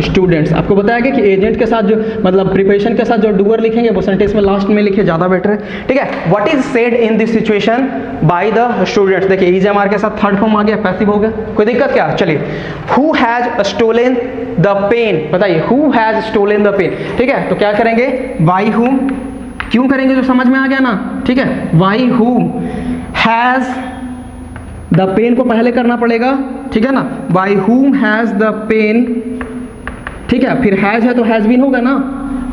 [SPEAKER 2] स्टूडेंट्स। आपको बताया गया कि एजेंट के साथ जो मतलब प्रिपरेशन के साथ जो डूअर लिखेंगे वो सेंटेंस में लास्ट में लिखे, ज्यादा बेटर है, ठीक है। What is said in this situation by the students. देखिए इज एमआर के साथ थर्ड फॉर्म आ गया, पैसिव हो गया, कोई दिक्कत क्या। चलिए who has stolen the pen, बताइए who has stolen the pen, ठीक है। तो क्या करेंगे, बाय हुम, क्यों करेंगे जो समझ में आ गया ना, ठीक है। Bye whom has the pen को पहले करना पड़ेगा, ठीक है ना। Bye whom has the pen, ठीक है। फिर हैज है तो हैज बीन होगा ना।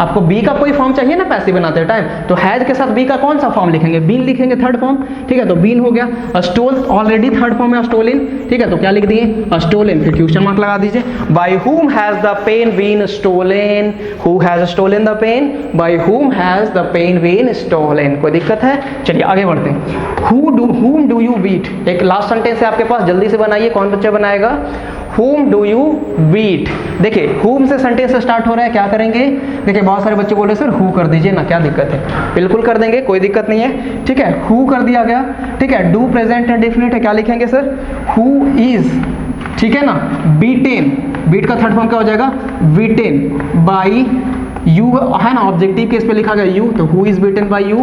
[SPEAKER 2] आपको बी का कोई फॉर्म चाहिए ना पैसिव बनाते टाइम, तो हैज के साथ बी का कौन सा फॉर्म लिखेंगे, बीन लिखेंगे, थर्ड फॉर्म, ठीक है। तो बीन हो गया। स्टोल ऑलरेडी थर्ड फॉर्म है स्टोलन, ठीक है। तो क्या लिख दिए, स्टोलन, फिर क्वेश्चन मार्क लगा दीजिए। By whom has the pen been stolen, who has stolen the pen, by whom has the pen been stolen, कोई दिक्कत है। चलिए आगे बढ़ते हैं। whom do you beat, एक लास्ट सेंटेंस है आपके पास, जल्दी से बनाइए, कौन बच्चा बनाएगा। whom do you beat, देखिए whom से सेंटेंस स्टार्ट हो रहा है, क्या करेंगे। देखिए बहुत सारे बच्चे बोल रहे सर who कर दीजिए ना, क्या दिक्कत है, बिल्कुल कर देंगे, कोई दिक्कत नहीं है, ठीक है। who कर दिया गया, ठीक है। डू प्रेजेंट एंड डेफिनेट है, क्या लिखेंगे सर, who is, ठीक है ना। beaten, बीट का थर्ड फॉर्म क्या हो जाएगा, beaten by यू है ना, ऑब्जेक्टिव केस पे लिखा गया यू, तो who is beaten by you,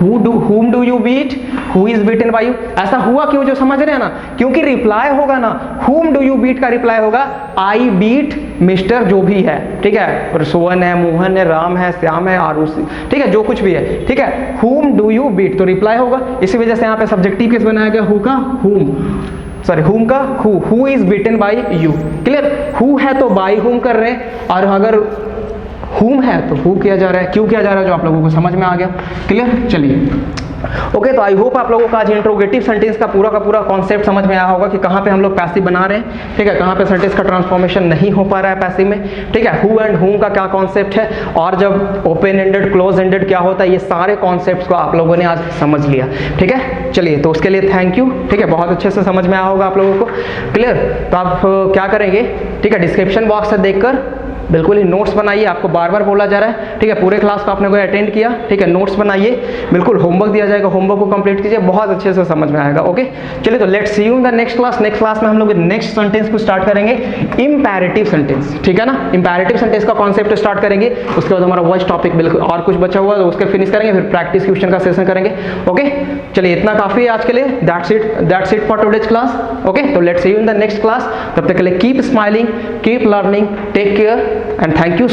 [SPEAKER 2] whom do you beat, who is beaten by you। ऐसा हुआ क्यों, जो समझ रहे हैं ना, क्योंकि रिप्लाई होगा ना, whom do you beat का रिप्लाई होगा आई बीट मिस्टर, जो भी है, ठीक है। और सोहन है, मोहन है, राम है, श्याम है, आरुषि, ठीक है, जो कुछ भी है, ठीक है। whom do you beat, तो रिप्लाई होगा। इसी वजह से यहाँ पे सब्जेक्टिव केस बनाया गया हु का whom, सॉरी whom का who is beaten by you, clear. who है तो by whom कर रहे हैं, और अगर whom है तो who किया जा रहा है, क्यों किया जा रहा है, जो आप लोगों को समझ में आ गया, क्लियर। चलिए ओके, तो आई होप आप लोगों का आज इंट्रोगेटिव सेंटेंस का पूरा कॉन्सेप्ट समझ में आया होगा कि कहाँ पे हम लोग पैसिव बना रहे हैं, ठीक है, कहाँ पे सेंटेंस का ट्रांसफॉर्मेशन नहीं हो पा रहा है पैसिव में, ठीक है। हु एंड हुम का क्या कॉन्सेप्ट है, और जब ओपन एंडेड क्लोज एंडेड क्या होता है, ये सारे कॉन्सेप्ट्स को आप लोगों ने आज समझ लिया, ठीक है। चलिए तो उसके लिए थैंक यू, ठीक है, बहुत अच्छे से समझ में आया होगा आप लोगों को, क्लियर। तो आप क्या करेंगे, ठीक है, डिस्क्रिप्शन बॉक्स से देखकर बिल्कुल ही नोट्स बनाइए, आपको बार बार बोला जा रहा है, ठीक है। पूरे क्लास को आपने कोई अटेंड किया, ठीक है, नोट्स बनाइए, बिल्कुल होमवर्क दिया जाएगा, होमवर्क को कंप्लीट कीजिए, बहुत अच्छे से समझ में आएगा, ओके। चलिए तो let's see you in the next class. Next class में हम लोग नेक्स्ट सेंटेंस को स्टार्ट करेंगे, इंपैरेटिव सेंटेंस, ठीक है ना। इंपैरेटिव सेंटेंस का कॉन्सेप्ट स्टार्ट करेंगे, उसके बाद हमारा वॉइस टॉपिक बिल्कुल और कुछ बचा हुआ है उसके फिनिश करेंगे, फिर प्रैक्टिस क्वेश्चन का सेशन करेंगे, ओके। चलिए इतना काफी है आज के लिए, that's it for today's class, okay. तो let's see you in the next class, तब तक के लिए keep smiling, keep learning, take care and thank you.